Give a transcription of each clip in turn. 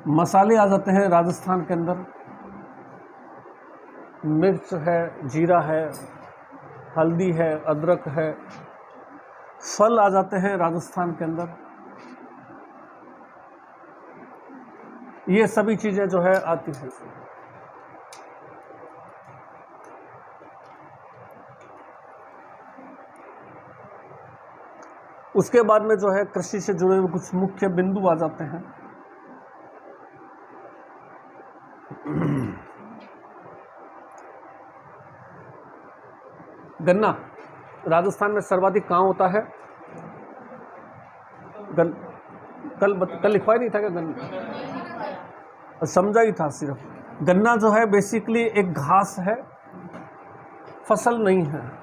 मसाले आ जाते हैं राजस्थान के अंदर, मिर्च है, जीरा है, हल्दी है, अदरक है। फल आ जाते हैं राजस्थान के अंदर। ये सभी चीज़ें जो है आती हैं। उसके बाद में जो है कृषि से जुड़े हुए कुछ मुख्य बिंदु आ जाते हैं। गन्ना राजस्थान में सर्वाधिक कहाँ होता है? कल लिखवाया नहीं था क्या गन्ना? समझा ही था सिर्फ। गन्ना जो है बेसिकली एक घास है, फसल नहीं है।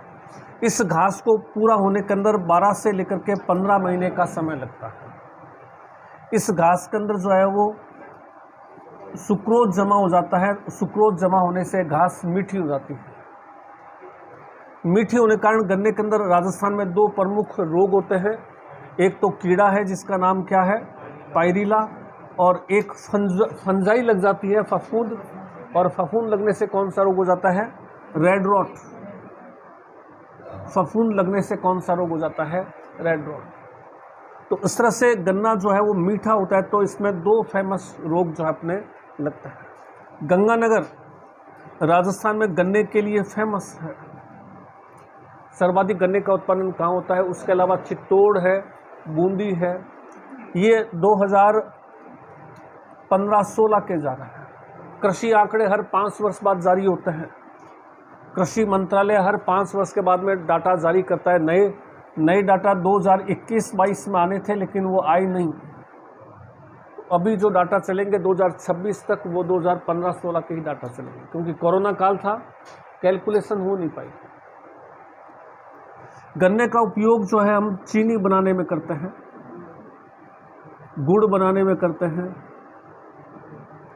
इस घास को पूरा होने के अंदर 12 से लेकर के 15 महीने का समय लगता है। इस घास के अंदर जो है वो सुक्रोज जमा हो जाता है। सुक्रोज जमा होने से घास मीठी हो जाती है। मीठी होने के कारण गन्ने के अंदर राजस्थान में 2 प्रमुख रोग होते हैं। एक तो कीड़ा है जिसका नाम क्या है? पायरिला, और एक फंजाई लग जाती है, फफूंद। और फफूंद लगने से कौन सा रोग हो जाता है? Red rot. फफूंद लगने से कौन सा रोग हो जाता है? Red rot. तो इस तरह से गन्ना जो है वो मीठा होता है। तो इसमें 2 फेमस रोग जो है अपने लगता है। गंगानगर राजस्थान में गन्ने के लिए फेमस है। सर्वाधिक गन्ने का उत्पादन कहाँ होता है? उसके अलावा चित्तौड़ है, बूंदी है। ये 2015-16 के जा रहे हैं। कृषि आंकड़े हर 5 वर्ष बाद जारी होते हैं। कृषि मंत्रालय हर 5 वर्ष के बाद में डाटा जारी करता है। नए डाटा 2021-22 में आने थे, लेकिन वो आए नहीं। अभी जो डाटा चलेंगे 2026 तक, वो 2015-16 के ही डाटा चलेंगे, क्योंकि कोरोना काल था, कैलकुलेशन हो नहीं पाई। गन्ने का उपयोग जो है हम चीनी बनाने में करते हैं, गुड़ बनाने में करते हैं।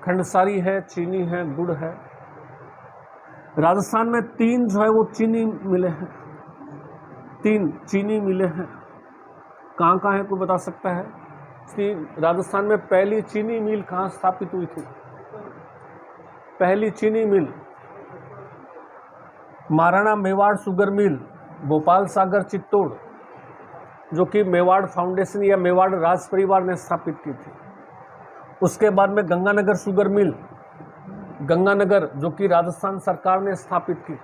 खंडसारी है, चीनी है, गुड़ है। राजस्थान में 3 जो है वो चीनी मिले हैं। 3 चीनी मिले हैं। कहाँ कहाँ है, कोई बता सकता है? राजस्थान में पहली चीनी मिल कहाँ स्थापित हुई थी? पहली चीनी मिल महाराणा मेवाड़ शुगर मिल, भोपाल सागर चित्तौड़, जो कि मेवाड़ फाउंडेशन या मेवाड़ राज परिवार ने स्थापित की थी। उसके बाद में गंगानगर शुगर मिल, गंगानगर, जो कि राजस्थान सरकार ने स्थापित की।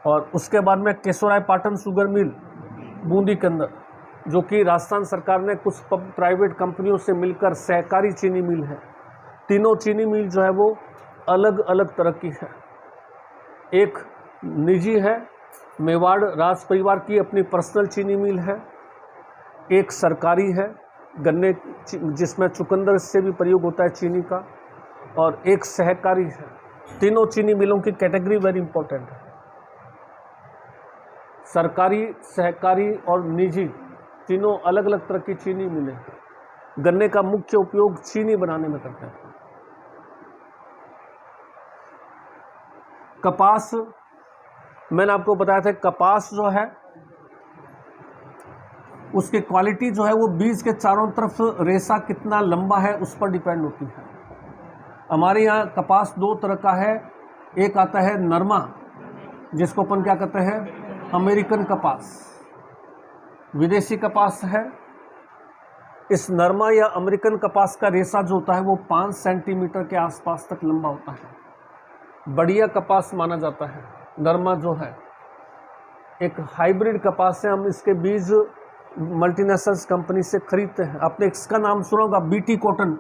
और उसके बाद में केशोराय पाटन शुगर मिल बूंदी के अंदर, जो कि राजस्थान सरकार ने कुछ प्राइवेट कंपनियों से मिलकर सहकारी चीनी मिल है। तीनों चीनी मिल जो है वो अलग अलग तरह की है। एक निजी है, मेवाड़ राज परिवार की अपनी पर्सनल चीनी मिल है। एक सरकारी है, गन्ने जिसमें चुकंदर से भी प्रयोग होता है चीनी का। और एक सहकारी है। तीनों चीनी मिलों की कैटेगरी वेरी इंपॉर्टेंट है। सरकारी, सहकारी और निजी, तीनों अलग अलग तरह की चीनी मिलें। गन्ने का मुख्य उपयोग चीनी बनाने में करते हैं। कपास, मैंने आपको बताया था, कपास जो है उसकी क्वालिटी जो है वो बीज के चारों तरफ रेशा कितना लंबा है उस पर डिपेंड होती है। हमारे यहाँ कपास 2 तरह का है। एक आता है नरमा, जिसको अपन क्या कहते हैं? अमेरिकन कपास, विदेशी कपास है। इस नरमा या अमेरिकन कपास का रेशा जो होता है वो 5 सेंटीमीटर के आसपास तक लंबा होता है। बढ़िया कपास माना जाता है नरमा जो है। एक हाइब्रिड कपास है। हम इसके बीज मल्टीनेशनल कंपनी से खरीदते हैं। आपने इसका नाम सुना होगा, बीटी कॉटन।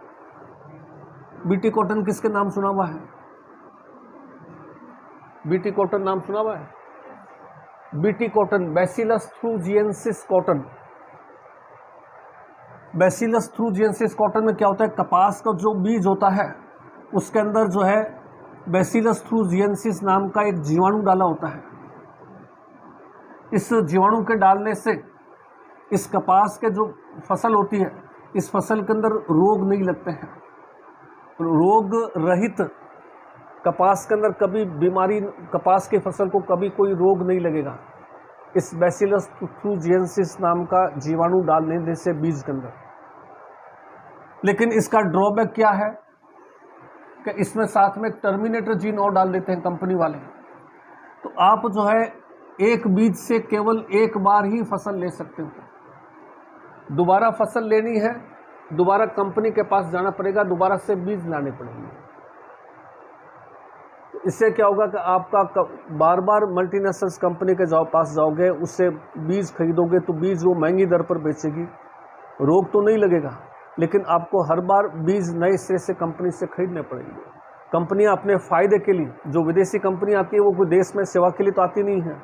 बीटी कॉटन किसके नाम सुना हुआ है? बीटी कॉटन नाम सुना हुआ है? BT cotton, bacillus thuringiensis cotton. Bacillus thuringiensis cotton में क्या होता है? कपास का जो बीज होता है उसके अंदर जो है बैसिलस थ्रूजिएंसिस नाम का एक जीवाणु डाला होता है। इस जीवाणु के डालने से इस कपास के जो फसल होती है, इस फसल के अंदर रोग नहीं लगते हैं। रोग रहित कपास के अंदर कभी बीमारी, कपास की फसल को कभी कोई रोग नहीं लगेगा, इस बैसिलस थ्रूजिएंसिस नाम का जीवाणु डालने से बीज के अंदर। लेकिन इसका ड्रॉबैक क्या है कि इसमें साथ में टर्मिनेटर जीन और डाल देते हैं कंपनी वाले। तो आप जो है एक बीज से केवल एक बार ही फसल ले सकते हो। दोबारा फसल लेनी है, दोबारा कंपनी के पास जाना पड़ेगा, दोबारा से बीज लाने पड़ेंगे। इससे क्या होगा कि आपका बार बार मल्टीनेशनल कंपनी के पास जाओगे, उससे बीज खरीदोगे तो बीज वो महंगी दर पर बेचेगी। रोग तो नहीं लगेगा, लेकिन आपको हर बार बीज नए सिरे से कंपनी से खरीदने पड़ेंगे। कंपनियां अपने फ़ायदे के लिए, जो विदेशी कंपनी आती है वो कोई देश में सेवा के लिए तो आती नहीं है,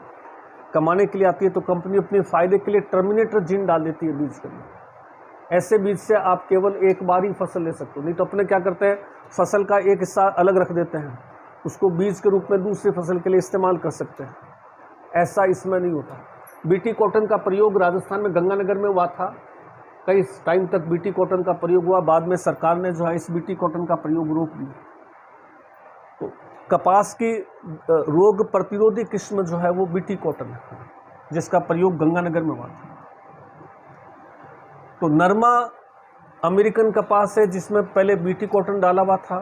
कमाने के लिए आती है। तो कंपनी अपने फ़ायदे के लिए टर्मिनेटर जीन डाल देती है बीज के लिए। ऐसे बीज से आप केवल एक बार ही फसल ले सकते हो। नहीं तो अपने क्या करते हैं, फसल का एक हिस्सा अलग रख देते हैं, उसको बीज के रूप में दूसरी फसल के लिए इस्तेमाल कर सकते हैं। ऐसा इसमें नहीं होता। बीटी कॉटन का प्रयोग राजस्थान में गंगानगर में हुआ था। कई टाइम तक बीटी कॉटन का प्रयोग हुआ, बाद में सरकार ने जो है इस बीटी कॉटन का प्रयोग रोक दिया। तो कपास की रोग प्रतिरोधी किस्म जो है वो बीटी कॉटन है, जिसका प्रयोग गंगानगर में हुआ था। तो नरमा अमेरिकन कपास है, जिसमें पहले बीटी कॉटन डाला हुआ था।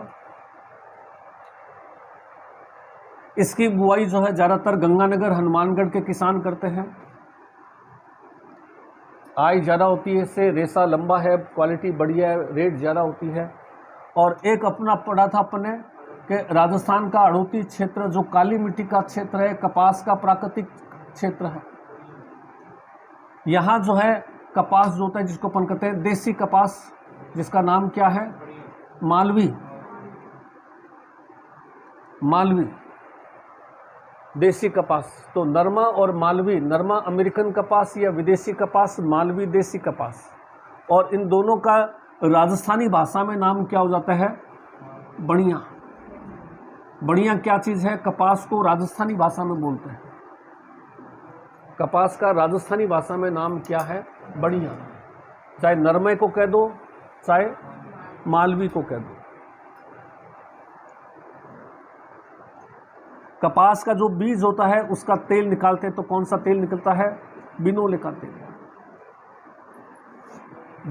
इसकी बुआई जो है ज़्यादातर गंगानगर हनुमानगढ़ के किसान करते हैं। आय ज़्यादा होती है, इससे रेशा लंबा है, क्वालिटी बढ़िया है, रेट ज़्यादा होती है। और एक अपना पढ़ा था अपने कि राजस्थान का अड़ोती क्षेत्र जो काली मिट्टी का क्षेत्र है, कपास का प्राकृतिक क्षेत्र है। यहाँ जो है कपास जो होता है, जिसको अपन कहते हैं देसी कपास, जिसका नाम क्या है, मालवी देसी कपास। तो नरमा और मालवी, नरमा अमेरिकन कपास या विदेशी कपास, मालवी देसी कपास। और इन दोनों का राजस्थानी भाषा में नाम क्या हो जाता है, बढ़िया। बढ़िया क्या चीज़ है, कपास को राजस्थानी भाषा में बोलते हैं। कपास का राजस्थानी भाषा में नाम क्या है, बढ़िया। चाहे नरमे को कह दो, चाहे मालवी को कह दो। कपास का जो बीज होता है उसका तेल निकालते हैं, तो कौन सा तेल निकलता है, बिनोले का तेल।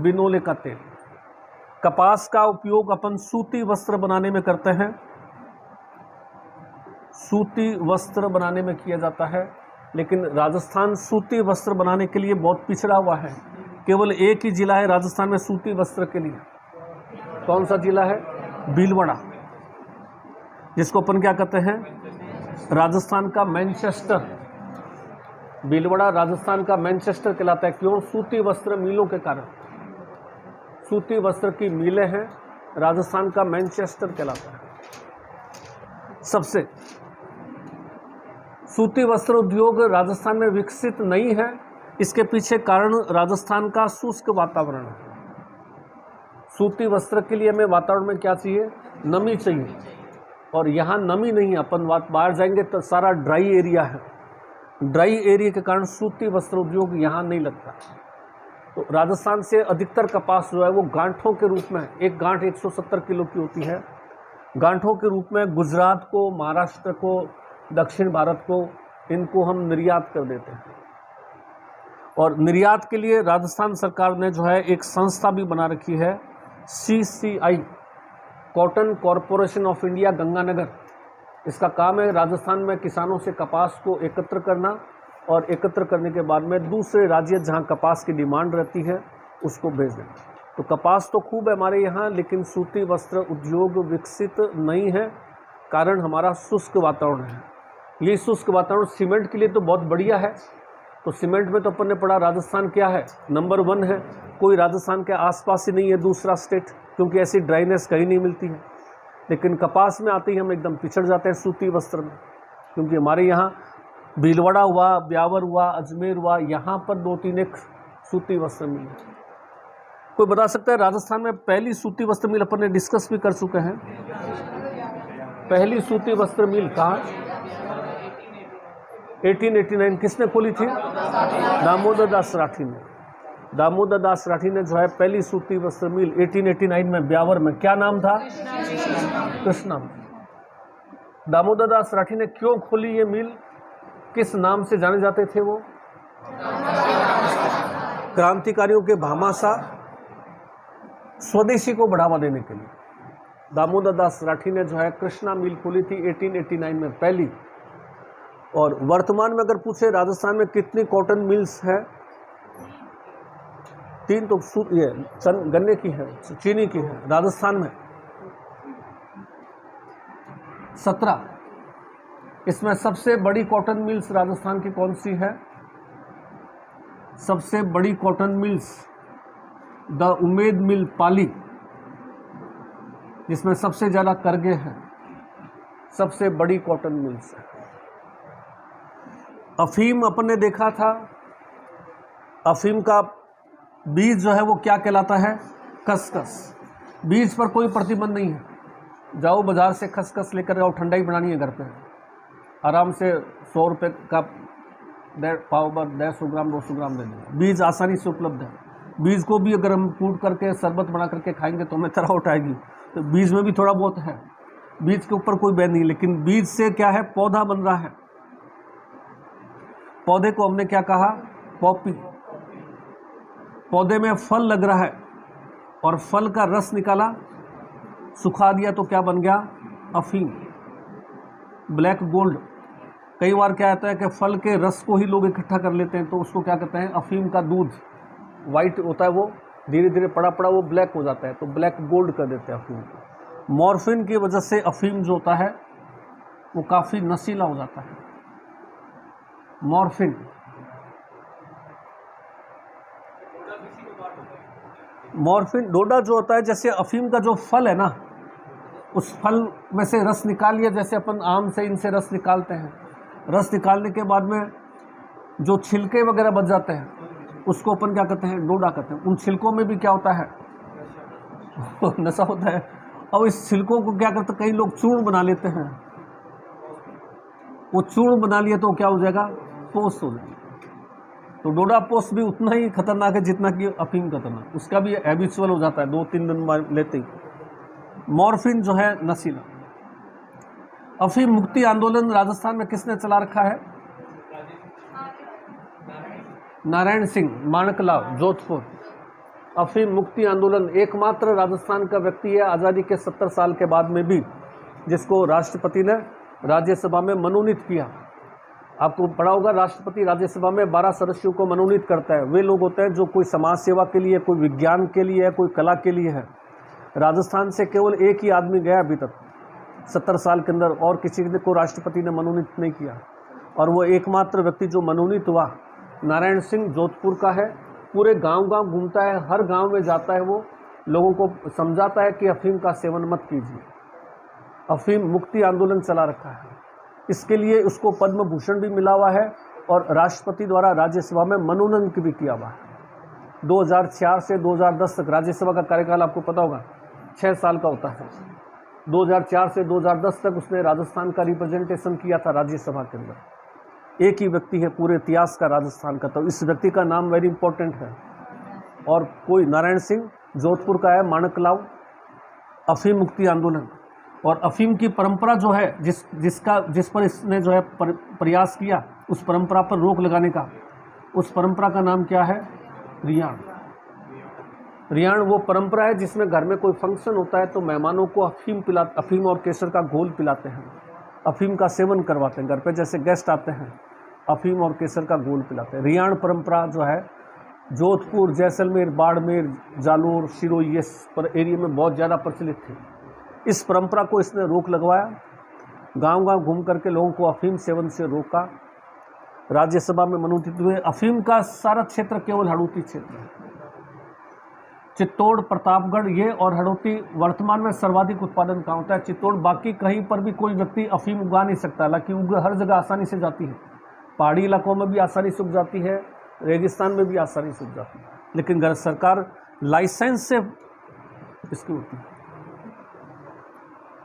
बिनोले का तेल। कपास का उपयोग अपन सूती वस्त्र बनाने में करते हैं, सूती वस्त्र बनाने में किया जाता है। लेकिन राजस्थान सूती वस्त्र बनाने के लिए बहुत पिछड़ा हुआ है। केवल एक ही जिला है राजस्थान में सूती वस्त्र के लिए। कौन सा जिला है, भीलवाड़ा, जिसको अपन क्या कहते हैं, राजस्थान का मैनचेस्टर। भीलवाड़ा राजस्थान का मैनचेस्टर कहलाता है। क्यों, सूती वस्त्र मिलों के कारण। सूती वस्त्र की मिलें हैं, राजस्थान का मैनचेस्टर कहलाता है। सबसे सूती वस्त्र उद्योग राजस्थान में विकसित नहीं है। इसके पीछे कारण राजस्थान का शुष्क वातावरण है। सूती वस्त्र के लिए हमें वातावरण में क्या चाहिए, नमी चाहिए, और यहाँ नमी नहीं है। अपन बाहर जाएंगे तो सारा ड्राई एरिया है। ड्राई एरिया के कारण सूती वस्त्र उद्योग यहाँ नहीं लगता। तो राजस्थान से अधिकतर कपास जो है वो गांठों के रूप में, एक गांठ 170 किलो की होती है, गांठों के रूप में गुजरात को, महाराष्ट्र को, दक्षिण भारत को, इनको हम निर्यात कर देते हैं। और निर्यात के लिए राजस्थान सरकार ने जो है एक संस्था भी बना रखी है, CCI, cotton corporation of India Ganganagar. इसका काम है राजस्थान में किसानों से कपास को एकत्र करना, और एकत्र करने के बाद में दूसरे राज्य जहां कपास की डिमांड रहती है उसको भेज देना। तो कपास तो खूब है हमारे यहाँ, लेकिन सूती वस्त्र उद्योग विकसित नहीं है। कारण हमारा शुष्क वातावरण है। ये शुष्क वातावरण सीमेंट के लिए तो बहुत बढ़िया है। तो सीमेंट में तो अपन ने पढ़ा राजस्थान क्या है, नंबर 1 है। कोई राजस्थान के आसपास ही नहीं है दूसरा स्टेट, क्योंकि ऐसी ड्राइनेस कहीं नहीं मिलती है। लेकिन कपास में आते ही हम एकदम पिछड़ जाते हैं सूती वस्त्र में, क्योंकि हमारे यहाँ भीलवाड़ा हुआ, ब्यावर हुआ, अजमेर हुआ, यहाँ पर 2-3 एक सूती वस्त्र मिल। कोई बता सकता है राजस्थान में पहली सूती वस्त्र मिल, अपन ने डिस्कस भी कर चुके हैं। पहली सूती वस्त्र मिल कहाँ, 1889 किसने खोली थी, दामोदर दास राठी ने। दामोदर दास राठी ने जो है पहली सूती वस्त्र मिल 1889 में ब्यावर में, क्या नाम था, कृष्णा। दामोदर दास राठी ने क्यों खोली ये मिल, किस नाम से जाने जाते थे वो, क्रांतिकारियों के भामाशाह स्वदेशी को बढ़ावा देने के लिए दामोदर दास राठी ने जो है कृष्णा मिल खोली थी 1889 में पहली। और वर्तमान में अगर पूछे राजस्थान में कितनी कॉटन मिल्स है, 3 तो ये गन्ने की है, चीनी की है। राजस्थान में 17। इसमें सबसे बड़ी कॉटन मिल्स राजस्थान की कौन सी है? सबसे बड़ी कॉटन मिल्स द उमेद मिल पाली, जिसमें सबसे ज़्यादा करगे हैं, सबसे बड़ी कॉटन मिल्स है। अफीम अपन ने देखा था, अफीम का बीज जो है वो क्या कहलाता है? खसखस। बीज पर कोई प्रतिबंध नहीं है, जाओ बाजार से खसखस लेकर आओ, ठंडाई बनानी है घर पे, आराम से 100 रुपये का पाव भर 150 ग्राम 200 ग्राम दे देंगे। बीज आसानी से उपलब्ध है। बीज को भी अगर हम कूट करके शरबत बना करके खाएंगे तो हमें तरह उठाएगी। तो बीज में भी थोड़ा बहुत है, बीज के ऊपर कोई बैन नहीं। लेकिन बीज से क्या है? पौधा बन रहा है। पौधे को हमने क्या कहा? पॉपी। पौधे में फल लग रहा है और फल का रस निकाला, सुखा दिया तो क्या बन गया? अफीम, ब्लैक गोल्ड। कई बार क्या आता है कि फल के रस को ही लोग इकट्ठा कर लेते हैं, तो उसको क्या कहते हैं? अफीम का दूध। वाइट होता है वो, धीरे धीरे पड़ा पड़ा वो ब्लैक हो जाता है, तो ब्लैक गोल्ड कर देते हैं अफीम को। मॉर्फिन की वजह से अफीम जो होता है वो काफ़ी नशीला हो जाता है। मॉर्फिन, मॉर्फिन डोडा जो होता है, जैसे अफीम का जो फल है ना, उस फल में से रस निकाल लिया, जैसे अपन आम से इनसे रस निकालते हैं। रस निकालने के बाद में जो छिलके वगैरह बच जाते हैं उसको अपन क्या कहते हैं? डोडा कहते हैं। उन छिलकों में भी क्या होता है? नशा होता है। और इस छिलकों को क्या करते हैं? कई लोग चूर्ण बना लेते हैं। वो चूर्ण बना लिया तो क्या हो जाएगा? पोस्ट हो जाएगा। तो डोडा पोस्ट भी उतना ही खतरनाक है जितना कि अफीम खतरनाक। उसका भी हैबिचुअल हो जाता है, 2-3 दिन बाद लेते ही। मॉर्फिन जो है नशीला। अफीम मुक्ति आंदोलन राजस्थान में किसने चला रखा है? नारायण सिंह, माणकलाव, जोधपुर। अफीम मुक्ति आंदोलन एकमात्र राजस्थान का व्यक्ति है आज़ादी के 70 साल के बाद में भी जिसको राष्ट्रपति ने राज्यसभा में मनोनीत किया। आपको पढ़ा होगा, राष्ट्रपति राज्यसभा में 12 सदस्यों को मनोनीत करता है। वे लोग होते हैं जो कोई समाज सेवा के लिए, कोई विज्ञान के लिए है, कोई कला के लिए है। राजस्थान से केवल एक ही आदमी गया अभी तक 70 साल के अंदर, और किसी को राष्ट्रपति ने मनोनीत नहीं किया। और वो एकमात्र व्यक्ति जो मनोनीत हुआ नारायण सिंह, जोधपुर का है। पूरे गांव-गांव घूमता है, हर गांव में जाता है, वो लोगों को समझाता है कि अफीम का सेवन मत कीजिए। अफीम मुक्ति आंदोलन चला रखा है। इसके लिए उसको पद्म भूषण भी मिला हुआ है और राष्ट्रपति द्वारा राज्यसभा में मनोनयन भी किया हुआ है। 2004 से 2010 तक राज्यसभा का कार्यकाल आपको पता होगा 6 साल का होता है। 2004 से 2010 तक उसने राजस्थान का रिप्रेजेंटेशन किया था राज्यसभा के अंदर। एक ही व्यक्ति है पूरे इतिहास का राजस्थान का, तो इस व्यक्ति का नाम वेरी इंपॉर्टेंट है। और कोई नारायण सिंह, जोधपुर का है, माणकलाव। अफीम मुक्ति आंदोलन और अफीम की परंपरा जो है, जिस पर इसने जो है प्रयास किया, उस परंपरा पर रोक लगाने का, उस परंपरा का नाम क्या है? रियाण। रियाण वो परंपरा है जिसमें घर में कोई फंक्शन होता है तो मेहमानों को अफीम और केसर का घोल पिलाते हैं, अफीम का सेवन करवाते हैं। घर पे जैसे गेस्ट आते हैं, अफीम और केसर का घोल पिलाते हैं। रियाण परंपरा जो है जोधपुर, जैसलमेर, बाड़मेर, जालोर, सिरोही ये पर एरिया में बहुत ज़्यादा प्रचलित थी। इस परंपरा को इसने रोक लगवाया, गांव-गांव घूम करके लोगों को अफीम सेवन से रोका। राज्यसभा में मनोनीत हुए। अफीम का सारा क्षेत्र केवल हड़ौती क्षेत्र है। चित्तौड़, प्रतापगढ़ ये और हड़ौती वर्तमान में सर्वाधिक उत्पादन कहाँ होता है? चित्तौड़। बाकी कहीं पर भी कोई व्यक्ति अफीम उगा नहीं सकता, हालांकि हर जगह आसानी से जाती है। पहाड़ी इलाकों में भी आसानी से उग जाती है, रेगिस्तान में भी आसानी से उग जाती है, लेकिन सरकार लाइसेंस से इसकी होती है।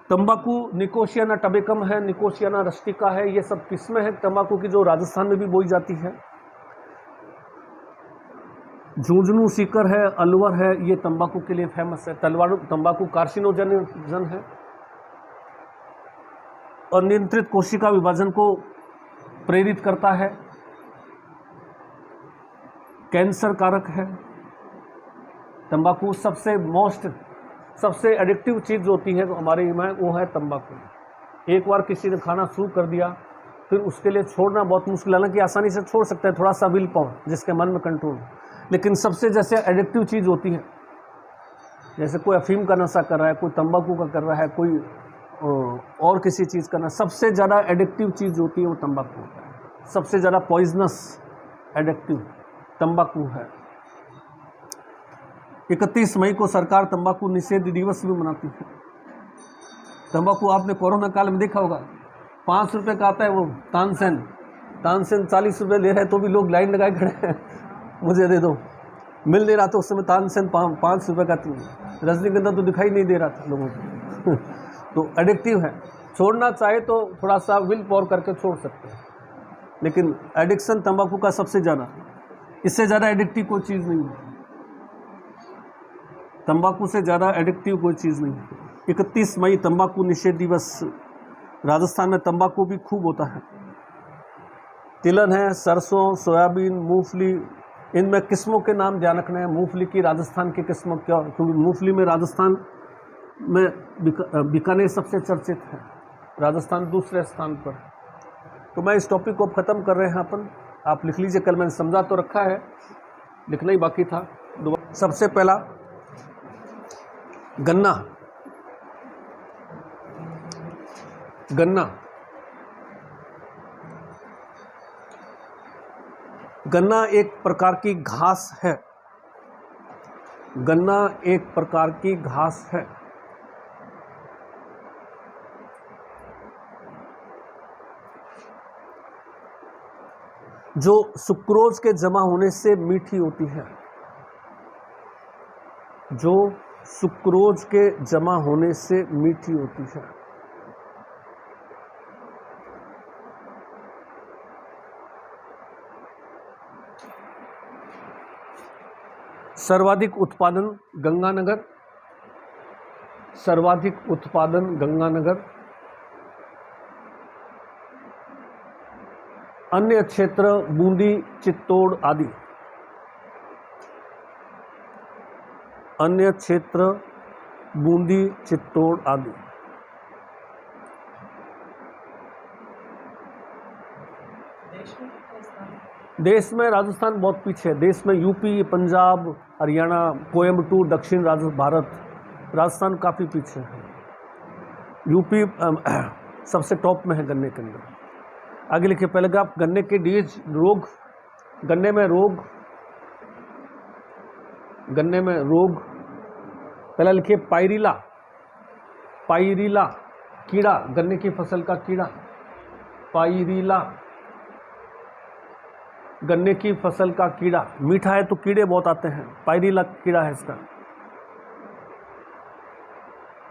तंबाकू निकोशियाना टबेकम है, निकोशियाना रस्टिका है, ये सब किस्में हैं तंबाकू की जो राजस्थान में भी बोई जाती है। झुंझुनू सीकर है, अलवर है, ये तंबाकू के लिए फेमस है। तंबाकू कार्सिनोजन है और नियंत्रित कोशिका विभाजन को प्रेरित करता है, कैंसर कारक है। तंबाकू सबसे एडिक्टिव चीज़ होती है हमारे में, वो है तंबाकू। एक बार किसी ने खाना शुरू कर दिया फिर उसके लिए छोड़ना बहुत मुश्किल, हालांकि आसानी से छोड़ सकते हैं, थोड़ा सा विल पावर जिसके मन में कंट्रोल, लेकिन सबसे जैसे एडिक्टिव चीज़ होती है, जैसे कोई अफीम का नशा कर रहा है, कोई तंबाकू का कर रहा है, कोई और किसी चीज़ का, सबसे ज़्यादा एडिक्टिव चीज़ होती है वो तंबाकू होता है। सबसे ज़्यादा पॉइजनस एडिक्टिव तंबाकू है। 31 मई को सरकार तंबाकू निषेध दिवस भी मनाती है। तंबाकू आपने कोरोना काल में देखा होगा, 5 रुपये का आता है वो तानसेन 40 रुपये ले रहे हैं तो भी लोग लाइन लगाए खड़े हैं, मुझे दे दो। मिल नहीं रहा था उस समय तानसेन 5 रुपये का, रजनीगंधा तो दिखाई नहीं दे रहा था लोगों को। तो एडिक्टिव है, छोड़ना चाहे तो थोड़ा सा विल पावर करके छोड़ सकते हैं, लेकिन एडिक्शन तंबाकू का सबसे ज़्यादा, इससे ज़्यादा एडिक्टिव कोई चीज़ नहीं है। तंबाकू से ज़्यादा एडिक्टिव कोई चीज़ नहीं है। 31 मई तंबाकू निषेध दिवस। राजस्थान में तंबाकू भी खूब होता है। तिलहन है, सरसों, सोयाबीन, मूंगफली, इनमें किस्मों के नाम ध्यान रखना है। मूंगफली की राजस्थान की किस्मों क्या, क्योंकि मूंगफली में राजस्थान में बीकानेर सबसे चर्चित है, राजस्थान दूसरे स्थान पर। तो मैं इस टॉपिक को ख़त्म कर रहे हैं अपन, आप लिख लीजिए, कल मैंने समझा तो रखा है, लिखना ही बाकी था। सबसे पहला गन्ना। गन्ना एक प्रकार की घास है। गन्ना एक प्रकार की घास है। जो सुक्रोज के जमा होने से मीठी होती है। जो सुक्रोज के जमा होने से मीठी होती है। सर्वाधिक उत्पादन गंगानगर। सर्वाधिक उत्पादन गंगानगर। अन्य क्षेत्र बूंदी, चित्तौड़ आदि। अन्य क्षेत्र बूंदी, चित्तौड़ आदि। देश में राजस्थान बहुत पीछे है। देश में यूपी, पंजाब, हरियाणा, कोयम्बटूर, दक्षिण भारत, राजस्थान काफ़ी पीछे है। यूपी सबसे टॉप में है गन्ने के अंदर। आगे लिखिए, पहले आप गन्ने के बीज, रोग, गन्ने में रोग, गन्ने में रोग। पहला लिखिए पायरिला। पायरिला कीड़ा, गन्ने की फसल का कीड़ा। पायरिला गन्ने की फसल का कीड़ा। मीठा है तो कीड़े बहुत आते हैं, पायरिला कीड़ा है इसका।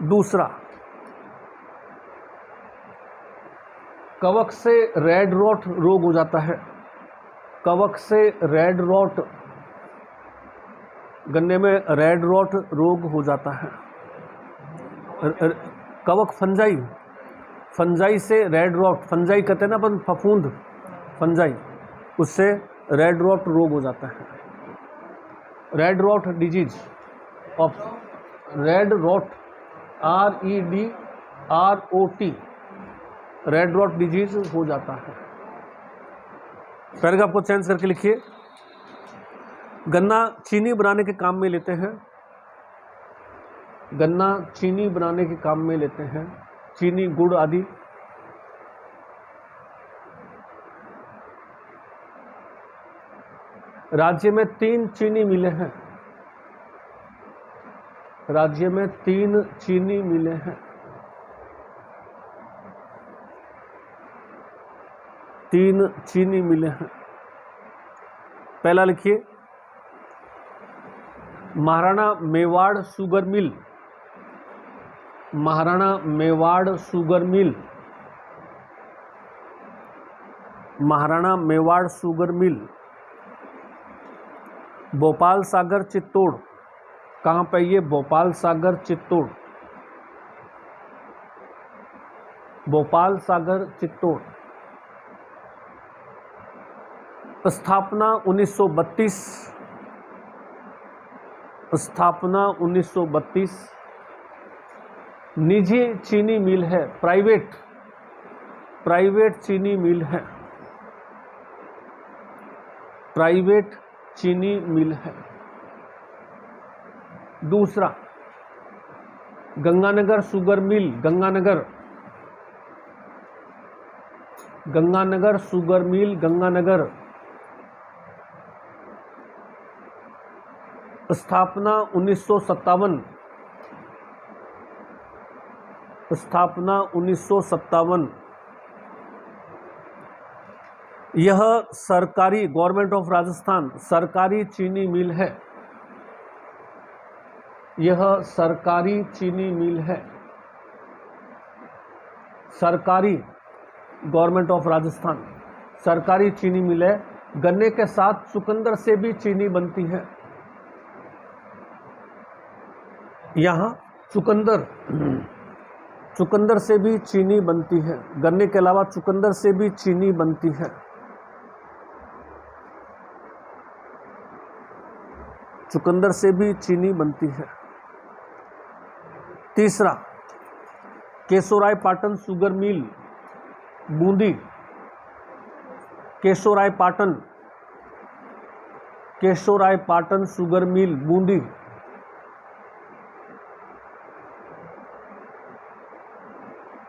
दूसरा, कवक से रेड रॉट रोग हो जाता है। कवक से रेड रॉट, गन्ने में रेड रॉट रोग हो जाता है। कवक फंजाई, फंजाई से रेड रॉट, फंजाई कहते हैं ना अपन, फफूंद, फंजाई, उससे रेड रॉट रोग हो जाता है। Red rot disease of, red rot, REDROT, red rot disease हो जाता है। पैराग्राफ को चेंज करके लिखिए। गन्ना चीनी बनाने के काम में लेते हैं। गन्ना चीनी बनाने के काम में लेते हैं, चीनी, गुड़ आदि। राज्य में 3 चीनी मिलें हैं। राज्य में 3 चीनी मिलें हैं। 3 चीनी मिलें हैं। पहला लिखिए Maharana Mewar sugar mill. Maharana Mewar sugar mill. Maharana Mewar sugar mill Bhopal Sagar Chittor. कहाँ पे ये? भोपाल सागर चित्तौड़। भोपाल सागर चित्तौड़। स्थापना 1932। स्थापना 1932। निजी चीनी मिल है, प्राइवेट चीनी मिल है, प्राइवेट चीनी मिल है। दूसरा, Ganganagar sugar mill, Ganganagar sugar mill, Ganganagar, स्थापना 1957, स्थापना 1957। यह सरकारी, गवर्नमेंट ऑफ राजस्थान, सरकारी चीनी मिल है, यह सरकारी चीनी मिल है, सरकारी, गवर्नमेंट ऑफ राजस्थान, सरकारी चीनी मिल है। गन्ने के साथ चुकंदर से भी चीनी बनती है। यहाँ चुकंदर से भी चीनी बनती है। गन्ने के अलावा चुकंदर से भी चीनी बनती है। चुकंदर से भी चीनी बनती है। तीसरा, Keshoraipatan sugar mill, Bundi, Keshoraipatan sugar mill, Bundi,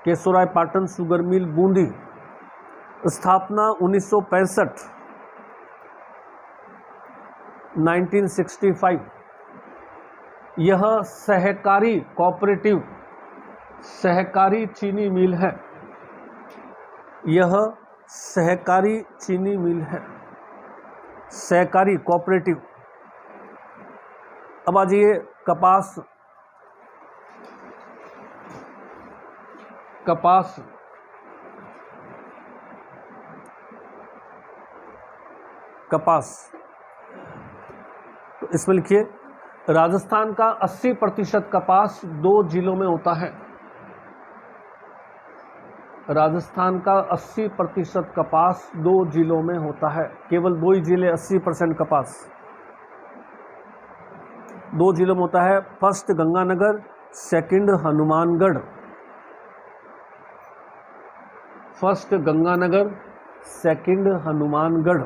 Keshoraipatan sugar mill, Bundi, स्थापना 1965, 1965। यह सहकारी, कोऑपरेटिव, सहकारी चीनी मिल है, यह सहकारी चीनी मिल है, सहकारी, कोऑपरेटिव। अब आ जाइए कपास, कपास, कपास। तो इसमें लिखिए, राजस्थान का 80% कपास 2 जिलों में होता है। राजस्थान का 80% कपास 2 जिलों में होता है। केवल 2 ही जिले 80% कपास 2 जिलों में होता है। First Ganganagar, second Hanumangarh. First Ganganagar, second Hanumangarh.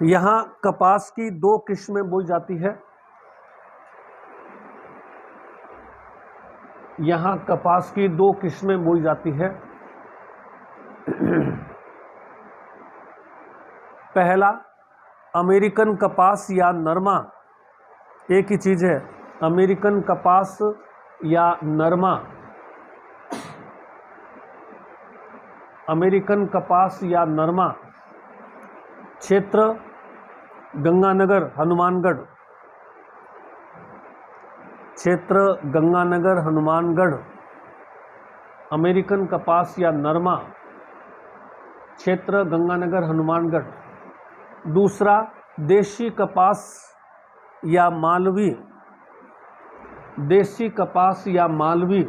यहाँ कपास की 2 किस्में बोई जाती है। यहाँ कपास की 2 किस्में बोई जाती है। पहला, अमेरिकन कपास या नरमा, एक ही चीज़ है, अमेरिकन कपास या नरमा, अमेरिकन कपास या नरमा। क्षेत्र गंगानगर, हनुमानगढ़, क्षेत्र गंगानगर, हनुमानगढ़। अमेरिकन कपास या नरमा, क्षेत्र गंगानगर, हनुमानगढ़। दूसरा, देशी कपास या मालवी, देशी कपास या मालवी,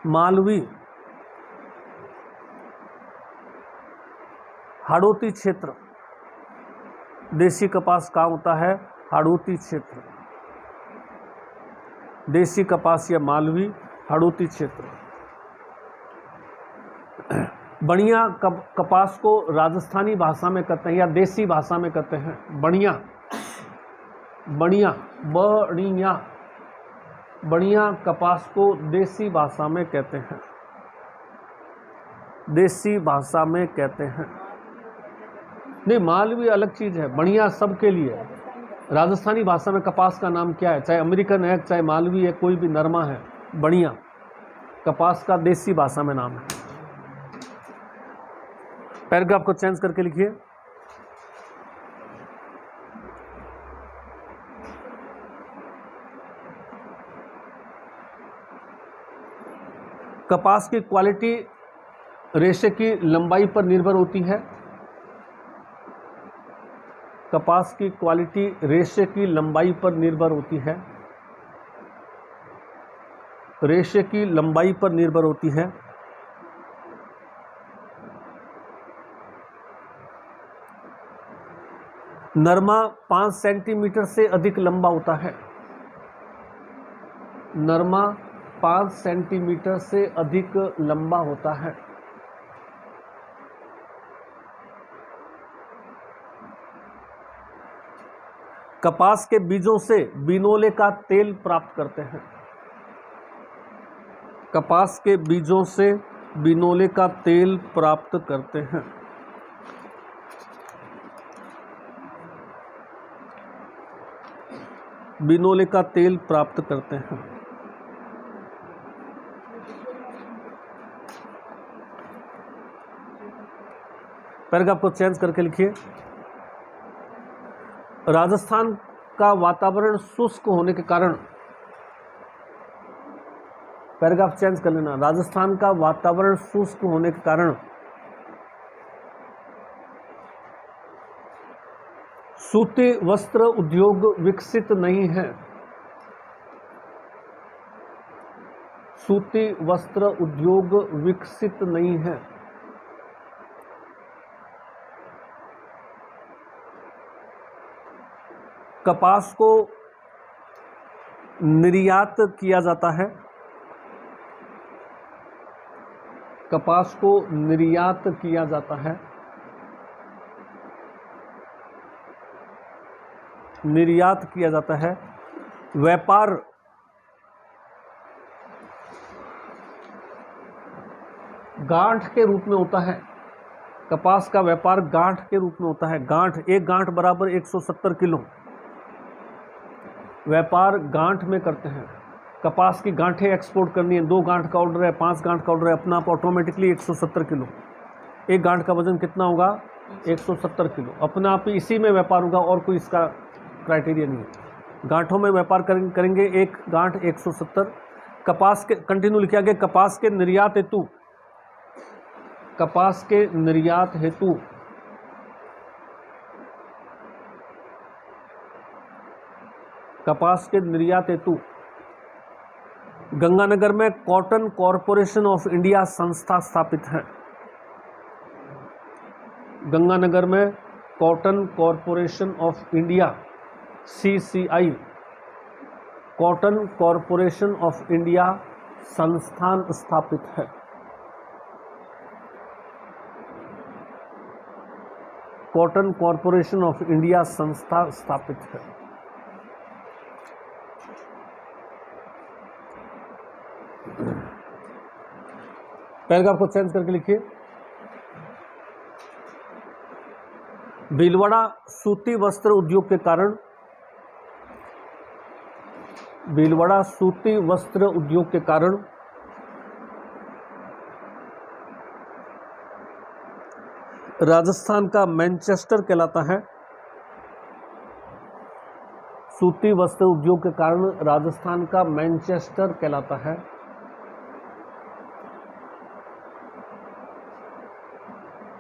मालवी, हाड़ौती क्षेत्र। देशी कपास कहाँ होता है? हाड़ौती क्षेत्र। देशी कपास या मालवी, हाड़ौती क्षेत्र। बढ़िया कपास को राजस्थानी भाषा में कहते हैं या देसी भाषा में कहते हैं बढ़िया, बढ़िया, बढ़िया, बढ़िया कपास को देसी भाषा में कहते हैं, देसी भाषा में कहते हैं। नहीं, मालवी अलग चीज़ है, बढ़िया सबके लिए। राजस्थानी भाषा में कपास का नाम क्या है? चाहे अमेरिकन है, चाहे मालवी है, कोई भी नरमा है, बढ़िया कपास का देसी भाषा में नाम है। पैराग्राफ को चेंज करके लिखिए। कपास की क्वालिटी रेशे की लंबाई पर निर्भर होती है। कपास की क्वालिटी रेशे की लंबाई पर निर्भर होती है, रेशे की लंबाई पर निर्भर होती है। नरमा 5 सेंटीमीटर से अधिक लंबा होता है। नरमा 5 सेंटीमीटर से अधिक लंबा होता है। कपास के बीजों से बिनोले का तेल प्राप्त करते हैं। कपास के बीजों से बिनोले का तेल प्राप्त करते हैं। बिनोले का तेल प्राप्त करते हैं। पैराग्राफ को चेंज करके लिखिए। राजस्थान का वातावरण शुष्क होने के कारण, पैराग्राफ चेंज कर लेना, राजस्थान का वातावरण शुष्क होने के कारण सूती वस्त्र उद्योग विकसित नहीं है। सूती वस्त्र उद्योग विकसित नहीं है। कपास को निर्यात किया जाता है। कपास को निर्यात किया जाता है। निर्यात किया जाता है। व्यापार गांठ के रूप में होता है। कपास का व्यापार गांठ के रूप में होता है। गांठ, एक गांठ बराबर 170 किलो। व्यापार गांठ में करते हैं। कपास की गांठें एक्सपोर्ट करनी है, 2 गांठ का ऑर्डर है, 5 गांठ का ऑर्डर है, अपना आप ऑटोमेटिकली 170 किलो। एक गांठ का वजन कितना होगा? 170 किलो। अपना आप इसी में व्यापार होगा, और कोई इसका क्राइटेरिया नहीं है। गांठों में व्यापार करेंगे। एक गांठ 170। कपास के, कंटिन्यू लिखा गया, कपास के निर्यात हेतु, कपास के निर्यात हेतु कपास के निर्यात हेतु गंगानगर में कॉटन कॉरपोरेशन ऑफ इंडिया संस्था स्थापित है। गंगानगर में cotton corporation of India CCI, cotton corporation of India संस्थान स्थापित है। कॉटन कॉरपोरेशन ऑफ इंडिया संस्था स्थापित है। पैराग्राफ को चेंज करके लिखिए। भीलवाड़ा सूती वस्त्र उद्योग के कारण, भीलवाड़ा सूती वस्त्र उद्योग के कारण राजस्थान का मैनचेस्टर कहलाता है। सूती वस्त्र उद्योग के कारण राजस्थान का मैनचेस्टर कहलाता है।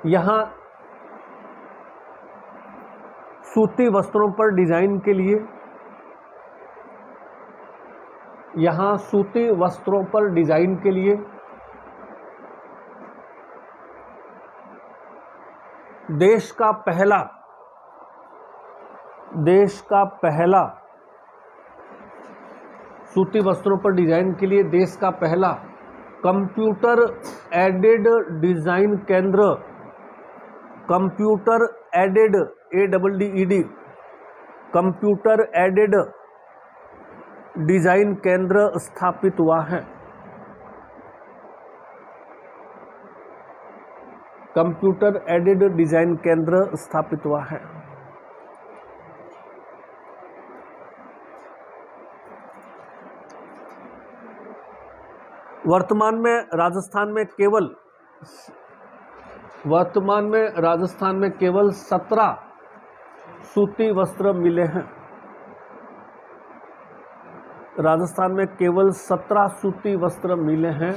यहाँ सूती वस्त्रों पर डिजाइन के लिए, यहाँ सूती वस्त्रों पर डिजाइन के लिए देश का पहला सूती वस्त्रों पर डिजाइन के लिए देश का पहला कंप्यूटर एडेड डिजाइन केंद्र, computer aided ADD, computer aided design केंद्र स्थापित हुआ है। कंप्यूटर एडेड डिजाइन केंद्र स्थापित हुआ है। वर्तमान में राजस्थान में केवल 17 सूती वस्त्र मिले हैं। राजस्थान में केवल 17 सूती वस्त्र मिले हैं।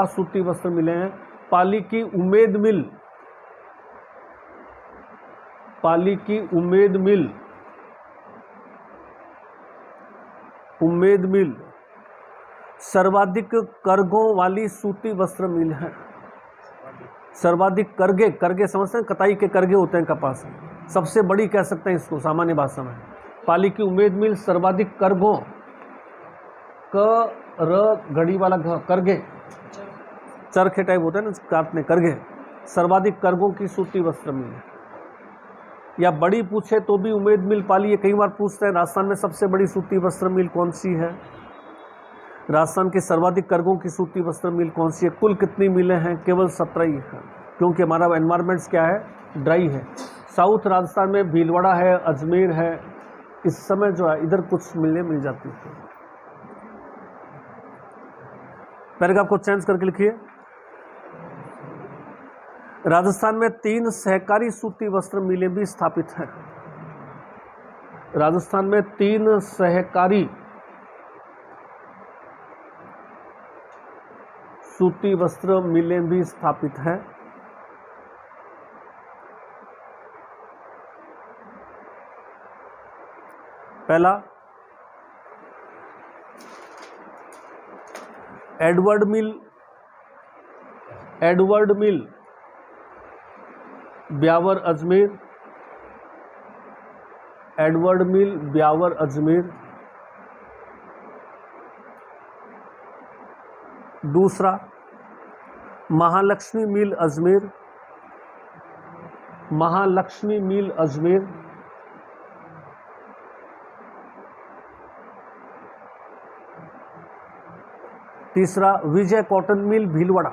सूती वस्त्र मिले हैं। पाली की उम्मेद मिल सर्वाधिक करघों वाली सूती वस्त्र मिल है। सर्वाधिक करगे, करगे समझते हैं, कताई के करगे होते हैं कपास, सबसे बड़ी कह सकते हैं इसको सामान्य भाषा में। पाली की उम्मेद मिल सर्वाधिक करगों, क र घड़ी वाला घ, करगे, चरखे टाइप होता है ना काटने, करगे, सर्वाधिक करगों की सूती वस्त्र मिल। या बड़ी पूछे तो भी उम्मेद मिल पाली, ये कई बार पूछते हैं राजस्थान में सबसे बड़ी सूती वस्त्र मिल कौन सी है, राजस्थान की सर्वाधिक करगों की सूती वस्त्र मिल कौन सी है। कुल कितनी मिलें हैं, केवल 17 ही है, क्योंकि हमारा एनवायरमेंट्स क्या है, ड्राई है। साउथ राजस्थान में भीलवाड़ा है, अजमेर है, इस समय जो है इधर कुछ मिलने मिल जाती है। पैराग्राफ को चेंज करके लिखिए। राजस्थान में 3 सहकारी सूती वस्त्र मिलें भी स्थापित हैं। राजस्थान में 3 सहकारी सूती वस्त्र मिलें भी स्थापित हैं। पहला एडवर्ड मिल, एडवर्ड मिल ब्यावर अजमेर, एडवर्ड मिल ब्यावर अजमेर। दूसरा महालक्ष्मी मिल अजमेर, महालक्ष्मी मिल अजमेर। तीसरा विजय कॉटन मिल भीलवाड़ा,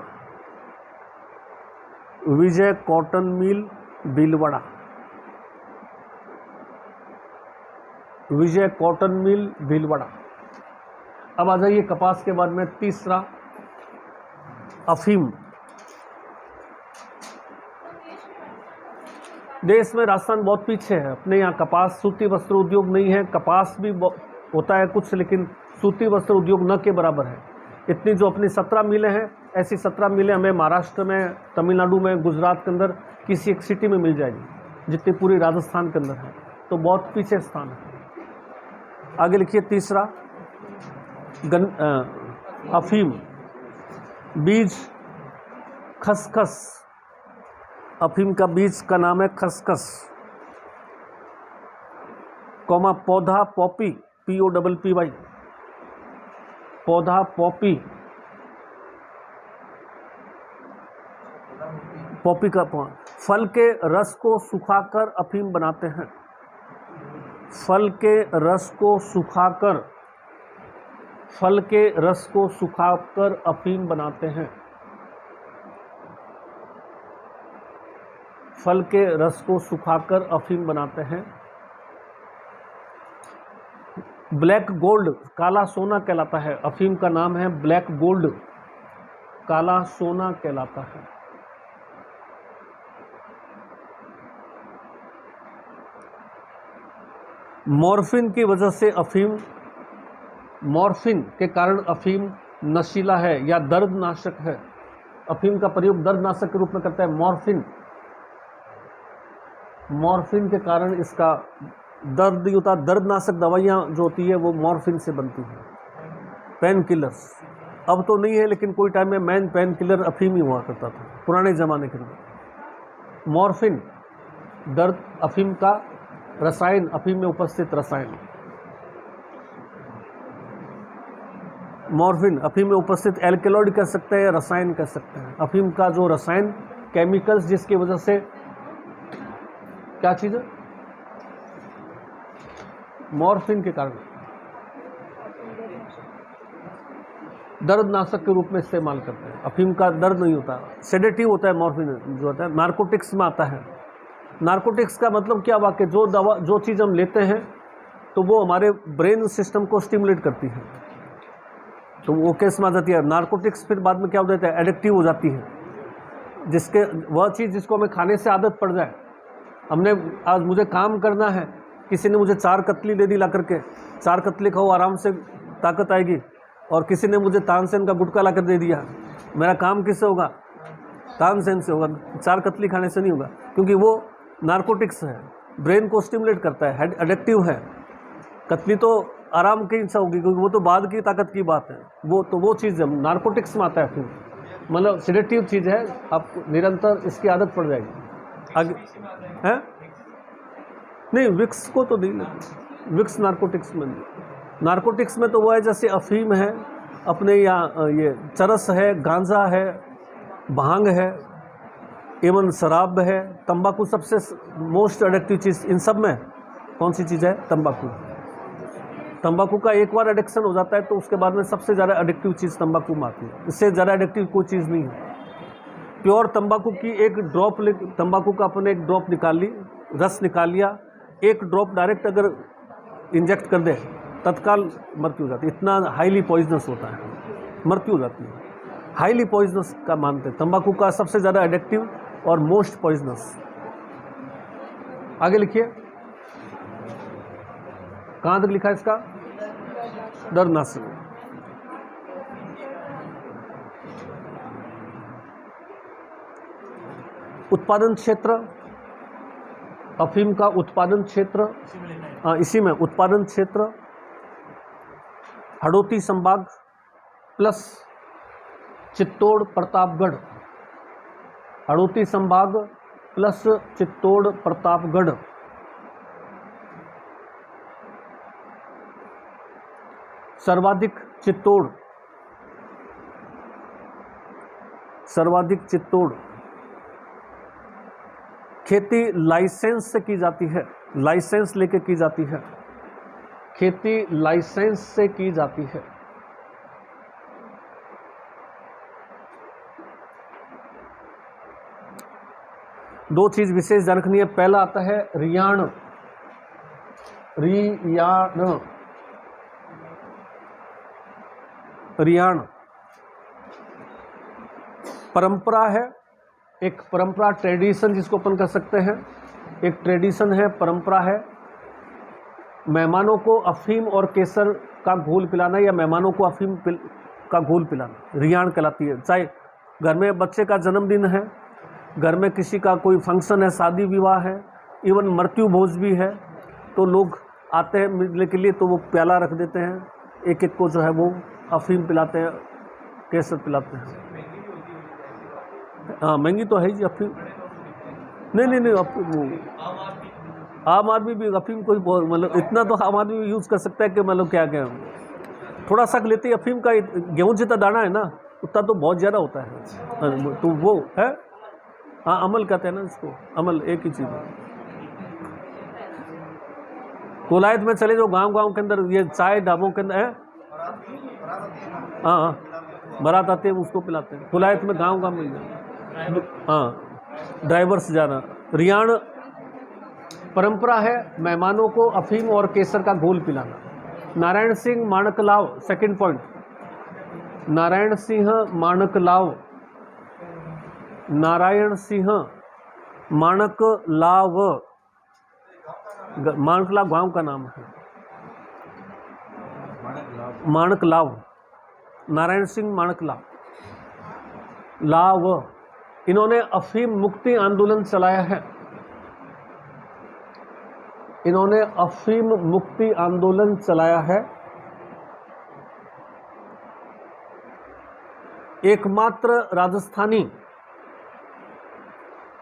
विजय कॉटन मिल भीलवाड़ा, विजय कॉटन मिल भीलवाड़ा। अब आ जाइए कपास के बाद में तीसरा अफीम। देश में राजस्थान बहुत पीछे है, अपने यहाँ कपास सूती वस्त्र उद्योग नहीं है, कपास भी होता है कुछ, लेकिन सूती वस्त्र उद्योग न के बराबर है। इतनी जो अपनी 17 मिलें हैं, ऐसी 17 मिलें हमें महाराष्ट्र में, तमिलनाडु में, गुजरात के अंदर किसी एक सिटी में मिल जाएगी, जितनी पूरी राजस्थान के अंदर है, तो बहुत पीछे स्थान है। आगे लिखिए तीसरा अफीम, बीज खसखस, अफीम का बीज का नाम है खसखस, कौमा पौधा पॉपी, POPPY, पौधा पॉपी, पॉपी का फल के रस को सुखाकर अफीम बनाते हैं, फल के रस को सुखाकर, फल के रस को सुखाकर अफीम बनाते हैं, फल के रस को सुखाकर अफीम बनाते हैं। ब्लैक गोल्ड, काला सोना कहलाता है, अफीम का नाम है ब्लैक गोल्ड, काला सोना कहलाता है। मॉर्फिन की वजह से अफीम, मॉर्फिन के कारण अफीम नशीला है या दर्दनाशक है। अफीम का प्रयोग दर्दनाशक के रूप में करता है मॉर्फिन, मॉर्फिन के कारण इसका दर्द नहीं होता। दर्दनाशक दवाइयाँ जो होती है वो मॉर्फिन से बनती हैं, पेन किलर्स। अब तो नहीं है, लेकिन कोई टाइम में मेन पेन किलर अफीम ही हुआ करता था पुराने ज़माने के अंदर। मॉर्फिन दर्द, अफीम का रसायन, अफीम में उपस्थित रसायन। मॉर्फिन अफीम में उपस्थित एल्केलॉइड कह सकते हैं या रसायन कह सकते हैं। अफीम का जो रसायन, केमिकल्स जिसकी वजह से, क्या चीज़ है, मॉर्फिन के कारण दर्दनाशक के रूप में इस्तेमाल करते हैं। अफीम का दर्द नहीं होता, सेडेटिव होता है मॉर्फिन जो होता है, नार्कोटिक्स में आता है। नार्कोटिक्स का मतलब क्या हुआ कि जो दवा, जो चीज़ हम लेते हैं तो वो हमारे ब्रेन सिस्टम को स्टिमुलेट करती है, तो वो केस में आ जाती है। नार्कोटिक्स फिर बाद में क्या हो जाता है, एडिक्टिव हो जाती है, जिसके वह चीज़ जिसको हमें खाने से आदत पड़ जाए। हमने आज मुझे काम करना है, किसी ने मुझे 4 कतली दे दी ला करके, 4 कतली खाओ आराम से ताकत आएगी, और किसी ने मुझे तानसेन का गुटखा ला कर दे दिया, मेरा काम किससे होगा, तानसेन से होगा, 4 कतली खाने से नहीं होगा, क्योंकि वो नार्कोटिक्स है, ब्रेन को स्टिमुलेट करता है, एडिक्टिव है। कतली तो आराम की इच्छा होगी, क्योंकि वो तो बाद की ताकत की बात है, वो तो वो चीज़ है, नार्कोटिक्स में आता है फिर। मतलब सिडेटिव चीज़ है, आपको निरंतर इसकी आदत पड़ जाएगी आगे है। नहीं, विक्स को तो नहीं लगी, विक्स नारकोटिक्स में नहीं। नारकोटिक्स में तो वो है जैसे अफीम है अपने, यहाँ ये चरस है, गांजा है, भांग है, एवं शराब है, तंबाकू सबसे मोस्ट एडिक्टिव चीज़ इन सब में कौन सी चीज़ है? तंबाकू। तंबाकू का एक बार एडिक्शन हो जाता है तो उसके बाद में सबसे ज़्यादा एडिक्टिव चीज़ तंबाकू में आती है, इससे ज़्यादा एडिक्टिव कोई चीज़ नहीं है। प्योर तंबाकू की एक ड्रॉप, तंबाकू का अपने एक ड्रॉप निकाल ली, रस निकाल लिया, एक ड्रॉप डायरेक्ट अगर इंजेक्ट कर दे तत्काल मृत्यु हो जाती है, इतना हाईली पॉइजनस होता है, मृत्यु हो जाती है। हाईली पॉइजनस का मानते हैं तंबाकू का, सबसे ज़्यादा एडिक्टिव और मोस्ट पॉइजनस। आगे लिखिए, कहाँ तक लिखा है इसका? डरनासी। उत्पादन क्षेत्र, अफीम का उत्पादन क्षेत्र, इसी में उत्पादन क्षेत्र हड़ौती संभाग प्लस चित्तौड़ प्रतापगढ़, हड़ौती संभाग प्लस चित्तौड़ प्रतापगढ़। सर्वाधिक चित्तौड़, सर्वाधिक चित्तौड़। खेती लाइसेंस से की जाती है, लाइसेंस लेके की जाती है, खेती लाइसेंस से की जाती है। दो चीज विशेष ध्यान रखनी है, पहला आता है रियाण, रियाण, रियाण परंपरा है, एक परंपरा, ट्रेडिशन जिसको अपन कह सकते हैं, एक ट्रेडिशन है, परंपरा है। मेहमानों को अफीम और केसर का घोल पिलाना या मेहमानों को अफीम का घोल पिलाना रियाण कहलाती है। चाहे घर में बच्चे का जन्मदिन है, घर में किसी का कोई फंक्शन है, शादी विवाह है, इवन मृत्यु भोज भी है, तो लोग आते हैं मिलने के लिए, तो वो प्याला रख देते हैं, एक एक को जो है वो अफीम पिलाते हैं, केसर पिलाते हैं। हाँ, महंगी तो है ही अफीम। नहीं, अफीम वो आम आदमी भी अफीम कोई मतलब इतना तो आम आदमी भी यूज़ कर सकता है कि मतलब क्या क्या थोड़ा सा लेते ही अफीम का गेहूँ जितना दाना है ना उतना तो बहुत ज़्यादा होता है, तो वो है। हाँ, अमल कहते हैं ना इसको, अमल एक ही चीज़ है। कोलायत में चले जो गांव के अंदर ये चाय ढाबों के अंदर है, हाँ बारात आते हैं उसको पिलाते हैं, कोलायत में गांव मिल जाए। हाँ, ड्राइवर्स जाना। रियाण परंपरा है मेहमानों को अफीम और केसर का घोल पिलाना। नारायण सिंह माणकलाव, सेकंड पॉइंट, नारायण सिंह माणकलाव, नारायण सिंह माणकलाव, माणकलाव गांव का नाम है, माणकलाव, नारायण सिंह माणकलाव लाव। इन्होंने अफीम मुक्ति आंदोलन चलाया है, इन्होंने अफीम मुक्ति आंदोलन चलाया है। एकमात्र राजस्थानी,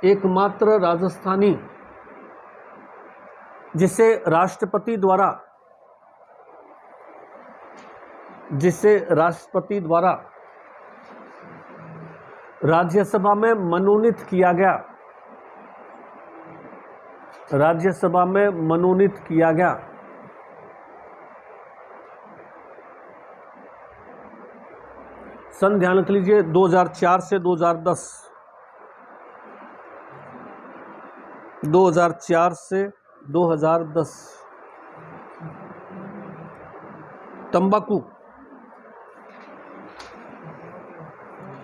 एकमात्र राजस्थानी जिसे राष्ट्रपति द्वारा, जिसे राष्ट्रपति द्वारा राज्यसभा में मनोनीत किया गया, राज्यसभा में मनोनीत किया गया। सन ध्यान रख लीजिए 2004 से 2010, 2004 से 2010। तंबाकू,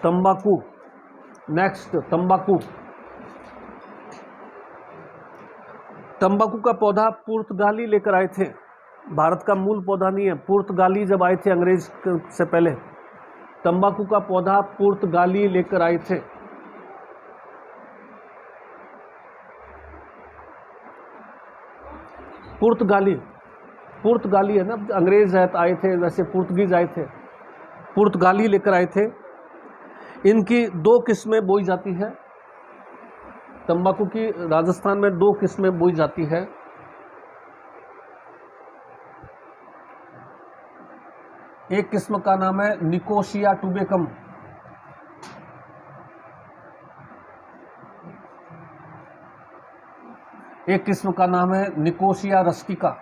तंबाकू नेक्स्ट, तंबाकू। तंबाकू का पौधा पुर्तगाली लेकर आए थे, भारत का मूल पौधा नहीं है, पुर्तगाली जब आए थे अंग्रेज से पहले, तंबाकू का पौधा पुर्तगाली लेकर आए थे। पुर्तगाली, पुर्तगाली है ना, अंग्रेज आए थे, वैसे पुर्तगीज आए थे, पुर्तगाली लेकर आए थे। इनकी 2 किस्में बोई जाती है। तंबाकू की राजस्थान में 2 किस्में बोई जाती है। एक किस्म का नाम है निकोशिया टुबेकम, एक किस्म का नाम है Nicosia rustica.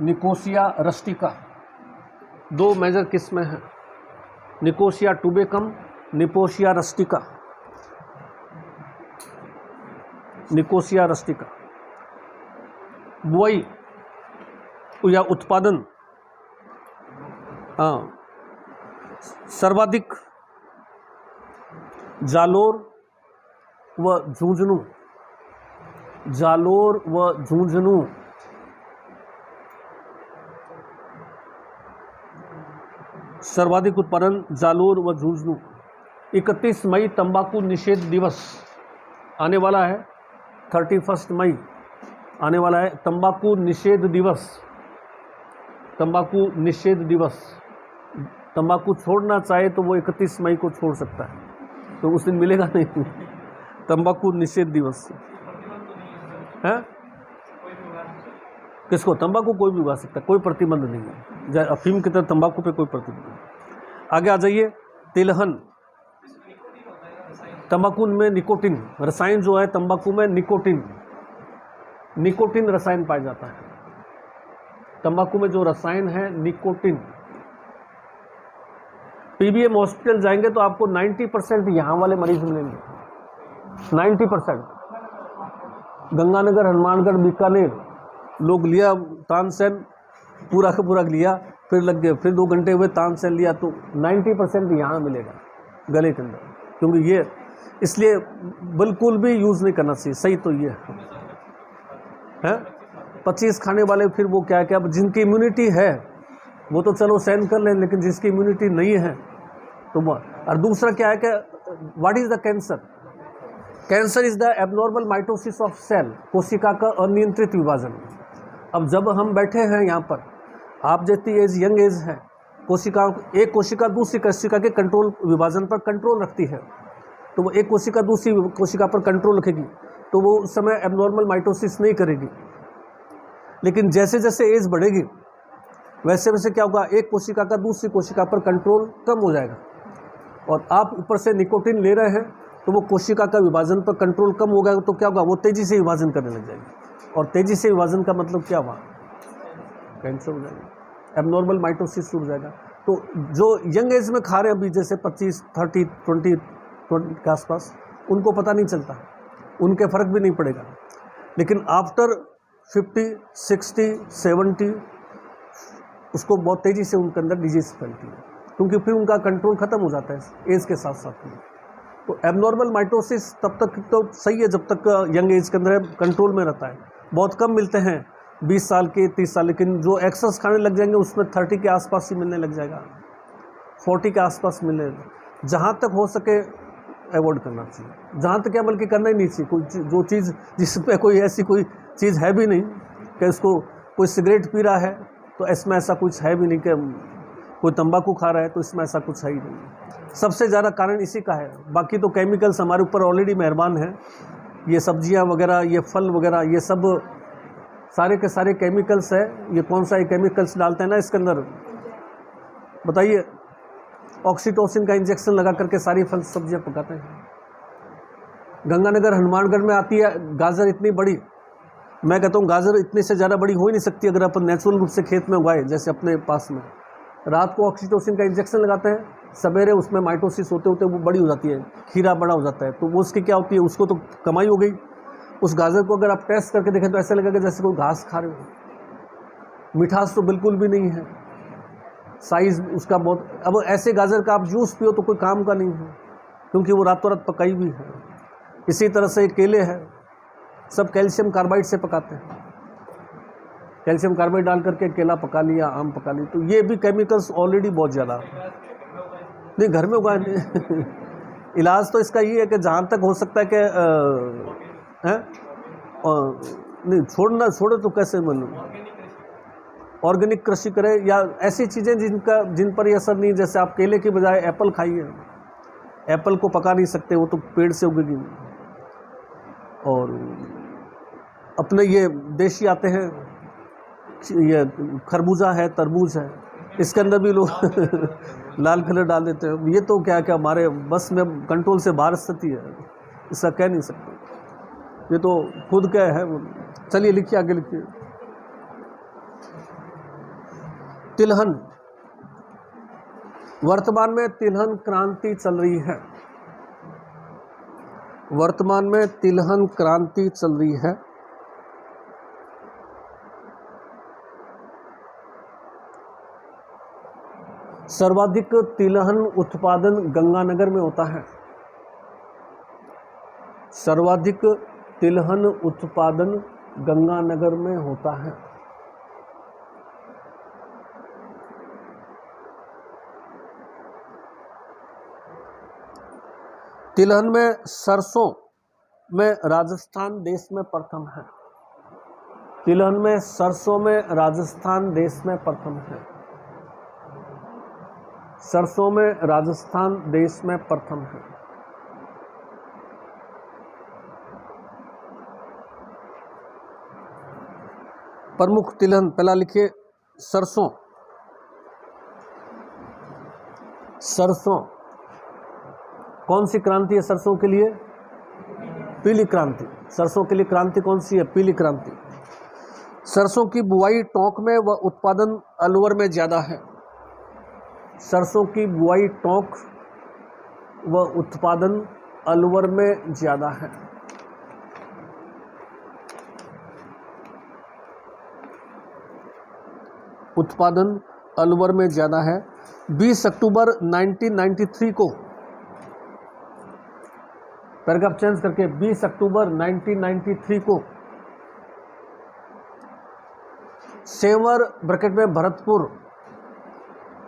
Nicosia rustica 2 major किस्में हैं, Nicosia टुबेकम, Nicosia rustica. Nicosia rustica बुआई या उत्पादन सर्वाधिक जालोर व झुंझुनू, जालोर व झुंझुनू सर्वाधिक उत्पादन जालोर व झुंझुनू। 31 मई तंबाकू निषेध दिवस आने वाला है, 31 मई आने वाला है तंबाकू निषेध दिवस। तंबाकू निषेध दिवस, तंबाकू छोड़ना चाहे तो वो 31 मई को छोड़ सकता है, तो उस दिन मिलेगा नहीं। तंबाकू निषेध दिवस है। किसको? तंबाकू कोई भी उगा सकता है, कोई प्रतिबंध नहीं है, जैसे अफीम की तरह तंबाकू पे कोई प्रतिबंध नहीं। आगे आ जाइए, तिलहन। तंबाकू में निकोटिन रसायन जो है, तंबाकू में निकोटिन रसायन पाया जाता है। तंबाकू में जो रसायन है निकोटिन। पीबीएम हॉस्पिटल जाएंगे तो आपको 90% यहाँ वाले मरीज मिलेंगे, 90%। गंगानगर, हनुमानगढ़, बीकानेर लोग लिया तानसेन, पूरा का पूरा लिया, फिर लग गए, फिर 2 घंटे हुए तानसेन लिया, तो 90% यहाँ मिलेगा गले के अंदर, क्योंकि ये इसलिए बिल्कुल भी यूज़ नहीं करना चाहिए। सही तो ये है 25 खाने वाले, फिर वो क्या क्या जिनकी इम्यूनिटी है वो तो चलो सहन कर लें, लेकिन जिसकी इम्यूनिटी नहीं है तो वो। और दूसरा क्या है कि what is the cancer? Cancer is the abnormal mitosis of cell, कोशिका का अनियंत्रित विभाजन। अब जब हम बैठे हैं यहाँ पर, आप जितनी एज यंग एज है, कोशिका, एक कोशिका दूसरी कोशिका के कंट्रोल विभाजन पर कंट्रोल रखती है, तो वो एक कोशिका दूसरी कोशिका पर कंट्रोल रखेगी, तो वो उस समय एबनॉर्मल माइटोसिस नहीं करेगी। लेकिन जैसे जैसे एज बढ़ेगी वैसे वैसे क्या होगा, एक कोशिका का दूसरी कोशिका पर कंट्रोल कम हो जाएगा, और आप ऊपर से निकोटिन ले रहे हैं तो वो कोशिका का विभाजन पर कंट्रोल कम होगा, तो क्या होगा, वो तेजी से विभाजन करने लग जाएगी, और तेजी से विभाजन का मतलब क्या हुआ, कैंसर हो जाएगा, एबनॉर्मल माइटोसिस हो जाएगा। तो जो यंग एज में खा रहे हैं अभी, जैसे 25, 30, 20 के आसपास, उनको पता नहीं चलता, उनके फर्क भी नहीं पड़ेगा। लेकिन आफ्टर 50, 60, 70 उसको बहुत तेज़ी से उनके अंदर डिजीज फैलती है, क्योंकि फिर उनका कंट्रोल खत्म हो जाता है एज के साथ साथ में। तो एबनॉर्मल माइटोसिस तब तक तो सही है जब तक यंग एज के अंदर कंट्रोल में रहता है। बहुत कम मिलते हैं 20 साल के, 30 साल, लेकिन जो एक्सेस खाने लग जाएंगे उसमें 30 के आसपास ही मिलने लग जाएगा, 40 के आसपास मिलने। जहाँ तक हो सके अवॉइड करना चाहिए, जहाँ तक क्या बल्कि करना ही नहीं चाहिए। कोई जो चीज़ जिसमें कोई ऐसी कोई चीज़ है भी नहीं कि उसको, कोई सिगरेट पी रहा है तो इसमें ऐसा कुछ है भी नहीं, कि कोई तंबाकू खा रहा है तो इसमें ऐसा कुछ है ही नहीं। सबसे ज़्यादा कारण इसी का है। बाकी तो केमिकल्स हमारे ऊपर ऑलरेडी मेहरबान हैं, ये सब्जियां वगैरह, ये फल वगैरह, ये सब सारे के सारे केमिकल्स है। ये कौन सा ये केमिकल्स डालते हैं ना इसके अंदर, बताइए, ऑक्सीटोसिन का इंजेक्शन लगा करके सारी फल सब्जियां पकाते हैं। गंगानगर, हनुमानगढ़ में आती है गाजर इतनी बड़ी, मैं कहता हूँ गाजर इतने से ज़्यादा बड़ी हो ही नहीं सकती अगर अपन नेचुरल रूप से खेत में उगाए, जैसे अपने पास में। रात को ऑक्सीटोसिन का इंजेक्शन लगाते हैं, सवेरे उसमें माइटोसिस होते होते वो बड़ी हो जाती है, खीरा बड़ा हो जाता है, तो वो उसकी क्या होती है, उसको तो कमाई हो गई। उस गाजर को अगर आप टेस्ट करके देखें तो ऐसा लगेगा जैसे कोई घास खा रहे हो, मिठास तो बिल्कुल भी नहीं है, साइज़ उसका बहुत। अब ऐसे गाजर का आप जूस पियो तो कोई काम का नहीं है, क्योंकि वो रातों रात पकाई हुई है। इसी तरह से केले हैं, सब कैल्शियम कार्बाइड से पकाते हैं, कैल्शियम कार्बाइड डाल करके केला पका लिया, आम पका लिया, तो ये भी केमिकल्स ऑलरेडी बहुत ज़्यादा। नहीं, घर में उगाए इलाज तो इसका ये है कि जहाँ तक हो सकता है कि नहीं छोड़े तो कैसे मालूम, ऑर्गेनिक कृषि करें, या ऐसी चीज़ें जिन पर ये असर नहीं, जैसे आप केले की बजाय एप्पल खाइए। एप्पल को पका नहीं सकते, वो तो पेड़ से उगेगी। और अपने ये देशी आते हैं, ये खरबूजा है, तरबूज है, इसके अंदर भी लोग लाल कलर डाल देते हैं। ये तो क्या क्या हमारे बस में कंट्रोल से बाहर स्थिति है, इसका कह नहीं सकते, ये तो खुद क्या है। चलिए लिखिए, आगे लिखिए। तिलहन, वर्तमान में तिलहन क्रांति चल रही है। वर्तमान में तिलहन क्रांति चल रही है। सर्वाधिक तिलहन उत्पादन गंगानगर में होता है। सर्वाधिक तिलहन उत्पादन गंगानगर में होता है। तिलहन में सरसों में राजस्थान देश में प्रथम है। तिलहन में सरसों में राजस्थान देश में प्रथम है। सरसों में राजस्थान देश में प्रथम है। प्रमुख तिलहन, पहला लिखिए सरसों। सरसों, कौन सी क्रांति है सरसों के लिए? पीली क्रांति। सरसों के लिए क्रांति कौन सी है? पीली क्रांति। सरसों की बुआई टोंक में व उत्पादन अलवर में ज़्यादा है। सरसों की बुआई टोंक व उत्पादन अलवर में ज़्यादा है। उत्पादन अलवर में ज़्यादा है। 20 अक्टूबर 1993 को, पैराग्राफ चेंज करके 20 अक्टूबर 1993 को सेंवर ब्रैकेट में भरतपुर,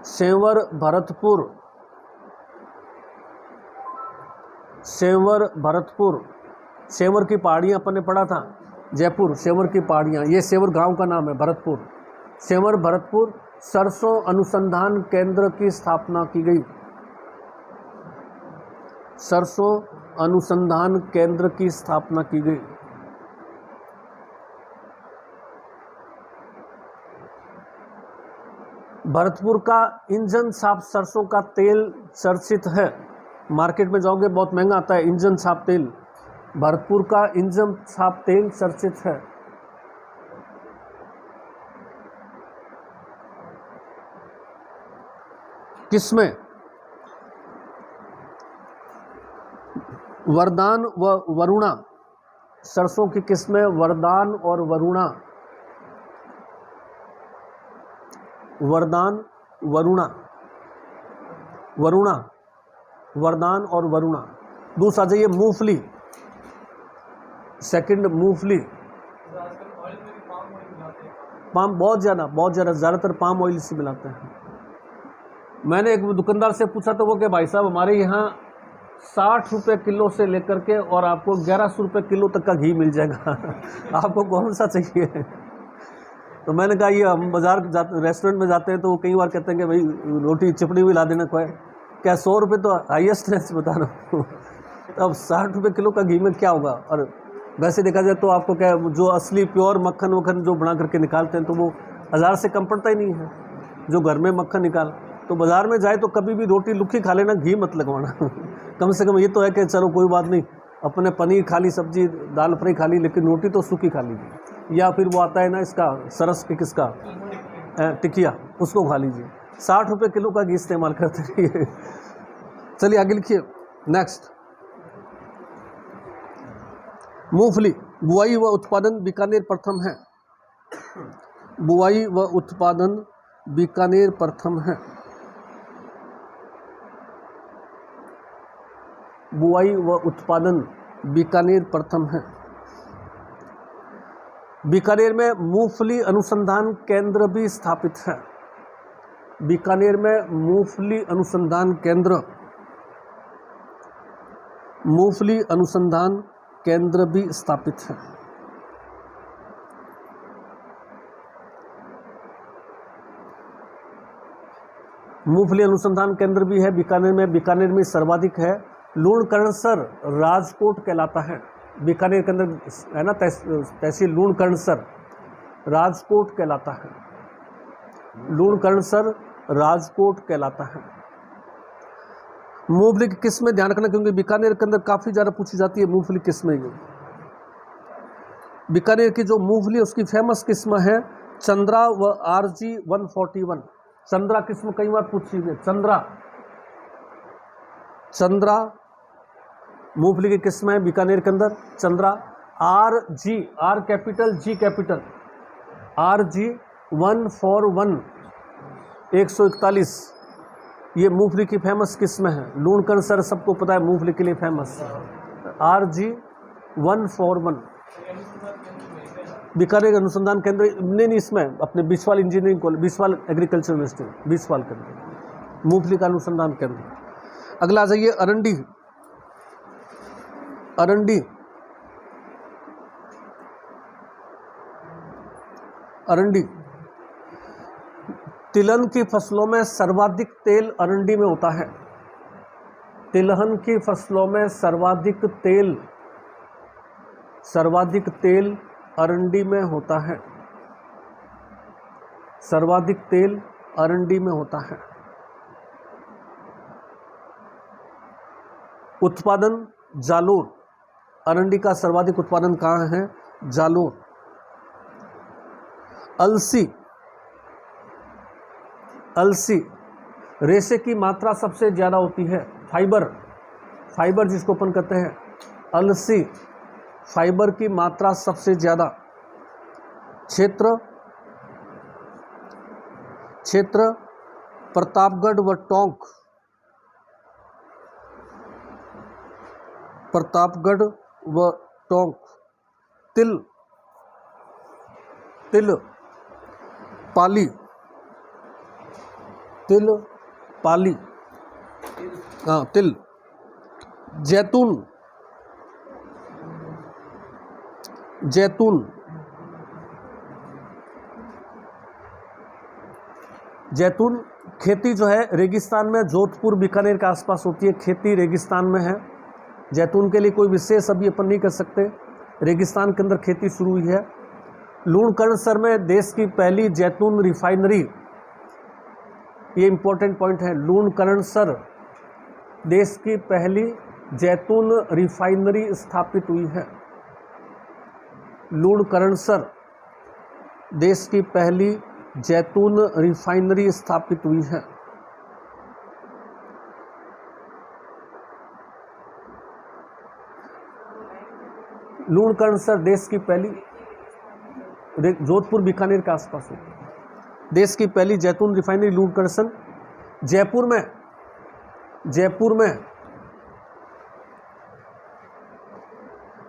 सेंवर भरतपुर, सेंवर भरतपुर, सेंवर की पहाड़ियाँ अपन ने पढ़ा था, जयपुर, सेंवर की पहाड़ियाँ, ये सेंवर गांव का नाम है, भरतपुर। सेंवर भरतपुर सरसों अनुसंधान केंद्र की स्थापना की गई। सरसों अनुसंधान केंद्र की स्थापना की गई। भरतपुर का इंजन साफ सरसों का तेल चर्चित है। मार्केट में जाओगे बहुत महंगा आता है इंजन साफ तेल। भरतपुर का इंजन साफ तेल चर्चित है। किसमें? वरदान व वरुणा। सरसों की किस्में वरदान और वरुणा। वरदान, वरुणा, वरुणा, वरदान और वरुणा। दूसरा जाइए मूंगफली, सेकंड मूंगफली। पाम बहुत ज़्यादातर पाम ऑयल से मिलाते हैं। मैंने एक दुकानदार से पूछा तो वो कि भाई साहब हमारे यहाँ 60 रुपये किलो से लेकर के और आपको 1100 रुपये किलो तक का घी मिल जाएगा आपको कौन सा चाहिए? तो मैंने कहा ये हम बाज़ार रेस्टोरेंट में जाते हैं तो वो कई बार कहते हैं कि भाई रोटी चिपड़ी भी ला देना, कोई क्या 100 रुपये तो हाईएस्ट रेंज बता रहा हूँ अब 60 रुपये किलो का घी में क्या होगा? और वैसे देखा जाए तो आपको क्या जो असली प्योर मक्खन वक्खन जो बना करके निकालते हैं तो वो 1000 से कम पड़ता ही नहीं है। जो घर में मक्खन निकाल, तो बाज़ार में जाए तो कभी भी रोटी लुखी खा लेना, घी मत लगवाना कम से कम ये तो है कि चलो कोई बात नहीं, अपने पनीर खा ली, सब्जी दाल फ्राई खा ली, लेकिन रोटी तो सूखी खा लीजिए। या फिर वो आता है ना इसका सरस के किसका टिकिया, उसको खा लीजिए। 60 रुपये किलो का घी इस्तेमाल करते रहिए चलिए आगे लिखिए नेक्स्ट। मूंगफली, बुआई व उत्पादन बीकानेर प्रथम है। बुआई व उत्पादन बीकानेर प्रथम है। बुआई व उत्पादन बीकानेर प्रथम है। बीकानेर में मूंगफली अनुसंधान केंद्र भी स्थापित है। बीकानेर में मूंगफली अनुसंधान केंद्र, मूंगफली अनुसंधान केंद्र भी स्थापित है। मूंगफली अनुसंधान केंद्र भी है बीकानेर में, बीकानेर में सर्वाधिक है। लूणकरणसर राजकोट कहलाता है, बीकानेर के अंदर है ना तहसील लूणकरणसर राजकोट कहलाता है, लूणकरणसर राजकोट कहलाता है। मूंगफली की किस्में ध्यान रखना क्योंकि बीकानेर के अंदर काफ़ी ज़्यादा पूछी जाती है मूंगफली किस्में। बीकानेर की जो मूंगफली उसकी फेमस किस्म है चंद्रा व RG 141। चंद्रा किस्म कई बार पूछी है, चंद्रा मूंगफली की किस्म है बीकानेर के अंदर Chandra. RG R capital G capital RG 141 141 ये मूंगफली की फेमस किस्म है। लूणकरणसर सबको पता है मूंगफली के लिए फेमस है। RG 141 बीकानेर अनुसंधान केंद्र नहीं इसमें अपने Biswal engineering college, Biswal agriculture university, Biswal के अंदर मूंगफली का अनुसंधान केंद्र। अगला आ जाइए अरंडी। अरंडी अरंडी तिलहन की फसलों में सर्वाधिक तेल अरंडी में होता है। तिलहन की फसलों में सर्वाधिक तेल अरंडी में होता है, सर्वाधिक तेल अरंडी में होता है। उत्पादन जालोर, अरंडी का सर्वाधिक उत्पादन कहाँ है? जालोर। अलसी, अलसी रेशे की मात्रा सबसे ज़्यादा होती है। फाइबर जिसको अपन कहते हैं, अलसी फाइबर की मात्रा सबसे ज़्यादा। क्षेत्र प्रतापगढ़ व टोंक, प्रतापगढ़ व टोंक। तिल पाली, हाँ तिल। जैतून खेती जो है रेगिस्तान में, जोधपुर बीकानेर के आसपास होती है। खेती रेगिस्तान में है। जैतून के लिए कोई विशेष अभी अपन नहीं कर सकते, रेगिस्तान के अंदर खेती शुरू हुई है। लूणकरणसर में देश की पहली जैतून रिफाइनरी, ये इंपॉर्टेंट पॉइंट है। लूणकरणसर देश की पहली जैतून रिफाइनरी स्थापित हुई है। लूणकरणसर देश की पहली जैतून रिफाइनरी स्थापित हुई है। लूणकरणसर देश की पहली, जोधपुर बीकानेर के आसपास है, देश की पहली जैतून रिफाइनरी लूणकरणसर। जयपुर में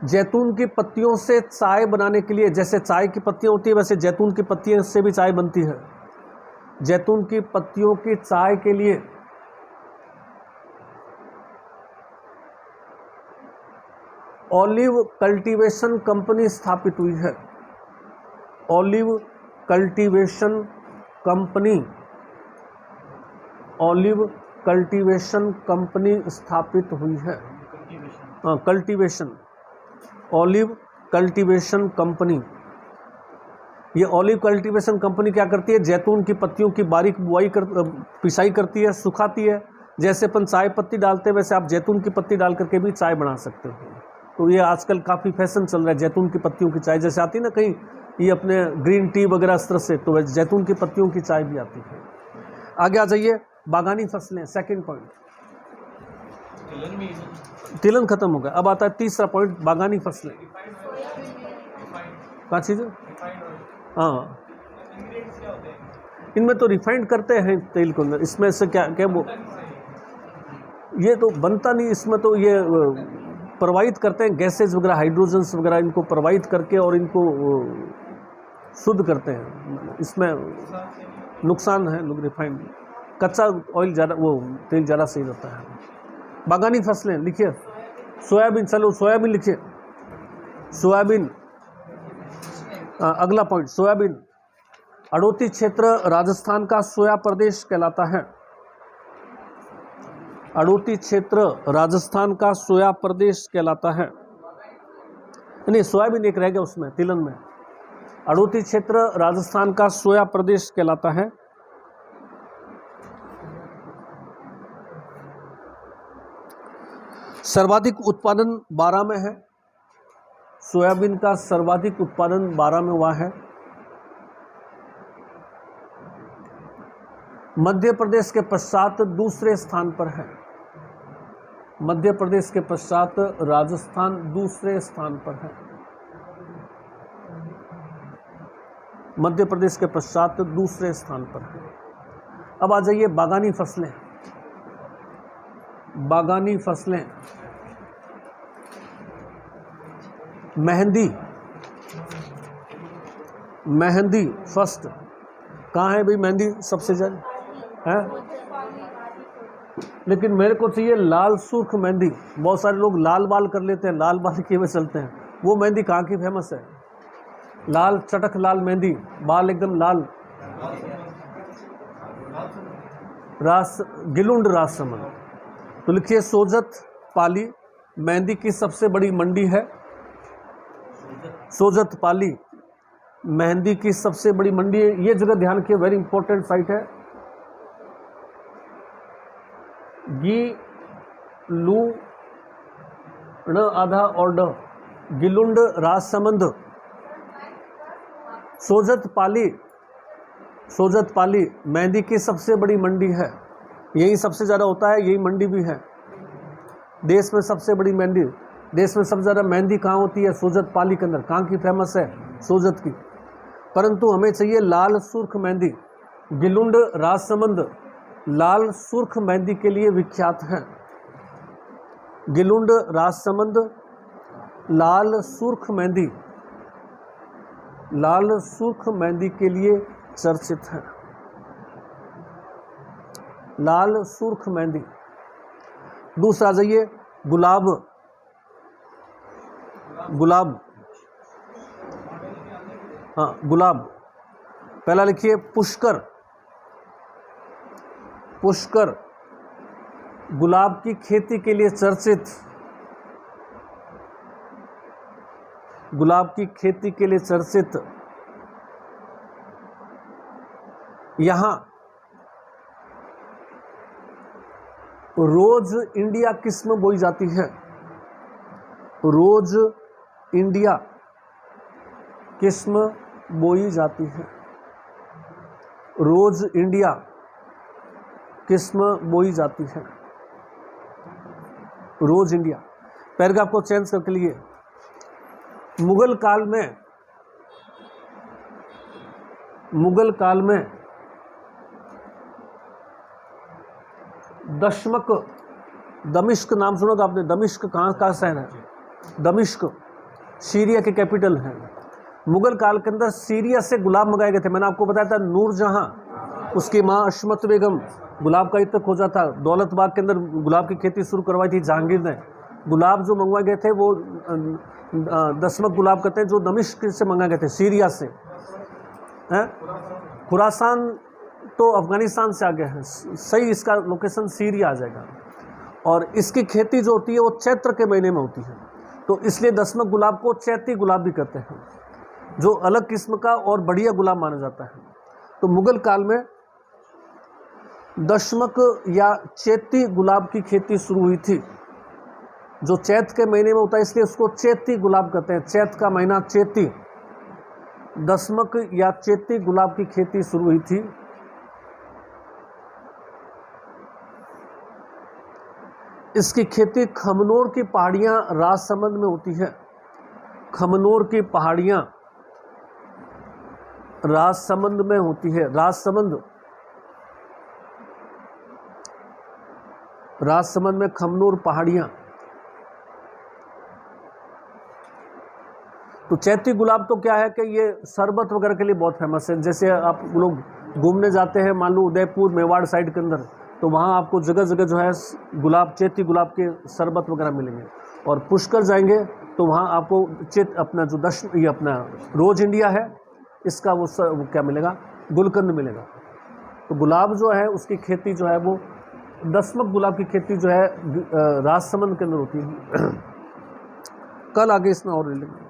जैतून की पत्तियों से चाय बनाने के लिए, जैसे चाय की पत्तियां होती है वैसे जैतून की पत्तियों से भी चाय बनती है। जैतून की पत्तियों की चाय के लिए ऑलिव कल्टीवेशन कंपनी स्थापित हुई है। ऑलिव कल्टीवेशन कंपनी स्थापित हुई है। Olive cultivation company. ये ऑलिव कल्टीवेशन कंपनी क्या करती है? जैतून की पत्तियों की बारीक पिसाई करती है, सुखाती है। जैसे अपन चाय पत्ती डालते हैं वैसे आप जैतून की पत्ती डाल करके भी चाय बना सकते हो। तो ये आजकल काफ़ी फैशन चल रहा है, जैतून की पत्तियों की चाय जैसे आती है ना कहीं, ये अपने ग्रीन टी वगैरह इस तरह से, तो जैतून की पत्तियों की चाय भी आती है। आगे आ जाइए, बागानी फसलें, सेकंड पॉइंट। तिलहन खत्म हो गया, अब आता है तीसरा पॉइंट, बागानी फसलें। क्या चीज़? हाँ, इनमें तो रिफाइंड करते हैं तेल को अंदर, इसमें से क्या वो ये तो बनता नहीं, इसमें तो ये प्रवाहित करते हैं गैसेज वगैरह, हाइड्रोजन्स वगैरह, इनको प्रवाहित करके और इनको शुद्ध करते हैं। इसमें नुकसान है लोग रिफाइंड, कच्चा ऑयल ज़्यादा, वो तेल ज़्यादा सही रहता है। बागानी फसलें लिखिए, सोयाबीन, चलो सोयाबीन लिखिए, सोयाबीन। अगला पॉइंट सोयाबीन। अड़ोती क्षेत्र राजस्थान का सोया प्रदेश कहलाता है। अड़ूती क्षेत्र राजस्थान का सोया प्रदेश कहलाता है। नहीं, सोयाबीन एक रह गया उसमें, तिलन में। अड़ूती क्षेत्र राजस्थान का सोया प्रदेश कहलाता है। सर्वाधिक उत्पादन बारां में है। सोयाबीन का सर्वाधिक उत्पादन बारां में हुआ है। मध्य प्रदेश के पश्चात दूसरे स्थान पर है। मध्य प्रदेश के पश्चात राजस्थान दूसरे स्थान पर है। मध्य प्रदेश के पश्चात दूसरे स्थान पर है। अब आ जाइए बागानी फसलें। बागानी फसलें, मेहंदी, मेहंदी फर्स्ट। कहाँ है भाई मेहंदी सबसे ज़्यादा है? लेकिन मेरे को चाहिए लाल सुर्ख मेहंदी। बहुत सारे लोग लाल बाल कर लेते हैं, लाल बाल किए हुए चलते हैं। वो मेहंदी कहाँ की फेमस है? लाल चटक लाल मेहंदी, बाल एकदम लाल। गिलुंड राजसमंद। तो लिखिए सोजत पाली मेहंदी की सबसे बड़ी मंडी है। सोजत पाली मेहंदी की सबसे बड़ी मंडी है। ये जगह ध्यान रखिए, वेरी इंपॉर्टेंट साइट है। गी लू ण आधा और ड, गिलुंड राजसमंद। सोजत पाली, सोजत पाली मेहंदी की सबसे बड़ी मंडी है। यही सबसे ज़्यादा होता है, यही मंडी भी है। देश में सबसे बड़ी मेहंदी, देश में सबसे ज़्यादा मेहंदी कहाँ होती है? सोजत पाली के अंदर। कहाँ की फेमस है? सोजत की। परंतु हमें चाहिए लाल सुर्ख मेहंदी। गिलुंड राजसमंद लाल सुर्ख मेहंदी के लिए विख्यात है। गिलुंड राजसमंद लाल सुर्ख मेहंदी, लाल सुर्ख मेहंदी के लिए चर्चित है। लाल सुर्ख मेहंदी। दूसरा जाइए गुलाब। गुलाब, हाँ गुलाब। पहला लिखिए पुष्कर। पुष्कर गुलाब की खेती के लिए चर्चित। गुलाब की खेती के लिए चर्चित। यहां रोज इंडिया किस्म बोई जाती है। रोज इंडिया किस्म बोई जाती है। रोज इंडिया किस्म बोई जाती है। रोज इंडिया। पैराग्राफ को चेंज करके लिए, मुगल काल में, मुगल काल में दशमक, दमिश्क नाम सुनोगे आपने? दमिश्क कहाँ का शहर है? दमिश्क सीरिया के कैपिटल है। मुगल काल के अंदर सीरिया से गुलाब मंगाए गए थे। मैंने आपको बताया था नूरजहां, उसकी माँ अशमत बेगम गुलाब का इत्र खोजा था। दौलत बाग के अंदर गुलाब की खेती शुरू करवाई थी जहांगीर ने। गुलाब जो मंगवाए गए थे वो दशमक गुलाब कहते हैं, जो दमिश्क से मंगाए गए थे, सीरिया से। खुरासान तो अफगानिस्तान से आ गया है, सही इसका लोकेशन सीरिया आ जाएगा। और इसकी खेती जो होती है वो चैत्र के महीने में होती है, तो इसलिए दशमक गुलाब को चैती गुलाब भी कहते हैं, जो अलग किस्म का और बढ़िया गुलाब माना जाता है। तो मुगल काल में दशमक या चैती गुलाब की खेती शुरू हुई थी, जो चैत के महीने में होता है, इसलिए उसको चैती गुलाब कहते हैं। चैत का महीना चैती, दशमक या चैती गुलाब की खेती शुरू हुई थी। इसकी खेती खमनोर की पहाड़ियां राजसमंद में होती है। खमनोर की पहाड़ियां राजसमंद में होती है। राजसमंद, राजसमंद में खमनोर पहाड़ियां। तो चैती गुलाब तो क्या है कि ये शरबत वगैरह के लिए बहुत फेमस है। जैसे आप लोग घूमने जाते हैं, मान लो उदयपुर मेवाड़ साइड के अंदर, तो वहाँ आपको जगह जगह जो है गुलाब, चैती गुलाब के शरबत वगैरह मिलेंगे। और पुष्कर जाएंगे तो वहाँ आपको अपना जो ये अपना रोज इंडिया है, इसका वो क्या मिलेगा? गुलकंद मिलेगा। तो गुलाब जो है उसकी खेती जो है वो दसमक गुलाब की खेती जो है राजसमंद के अंदर होती है। कल आगे इसमें और ले लेंगे।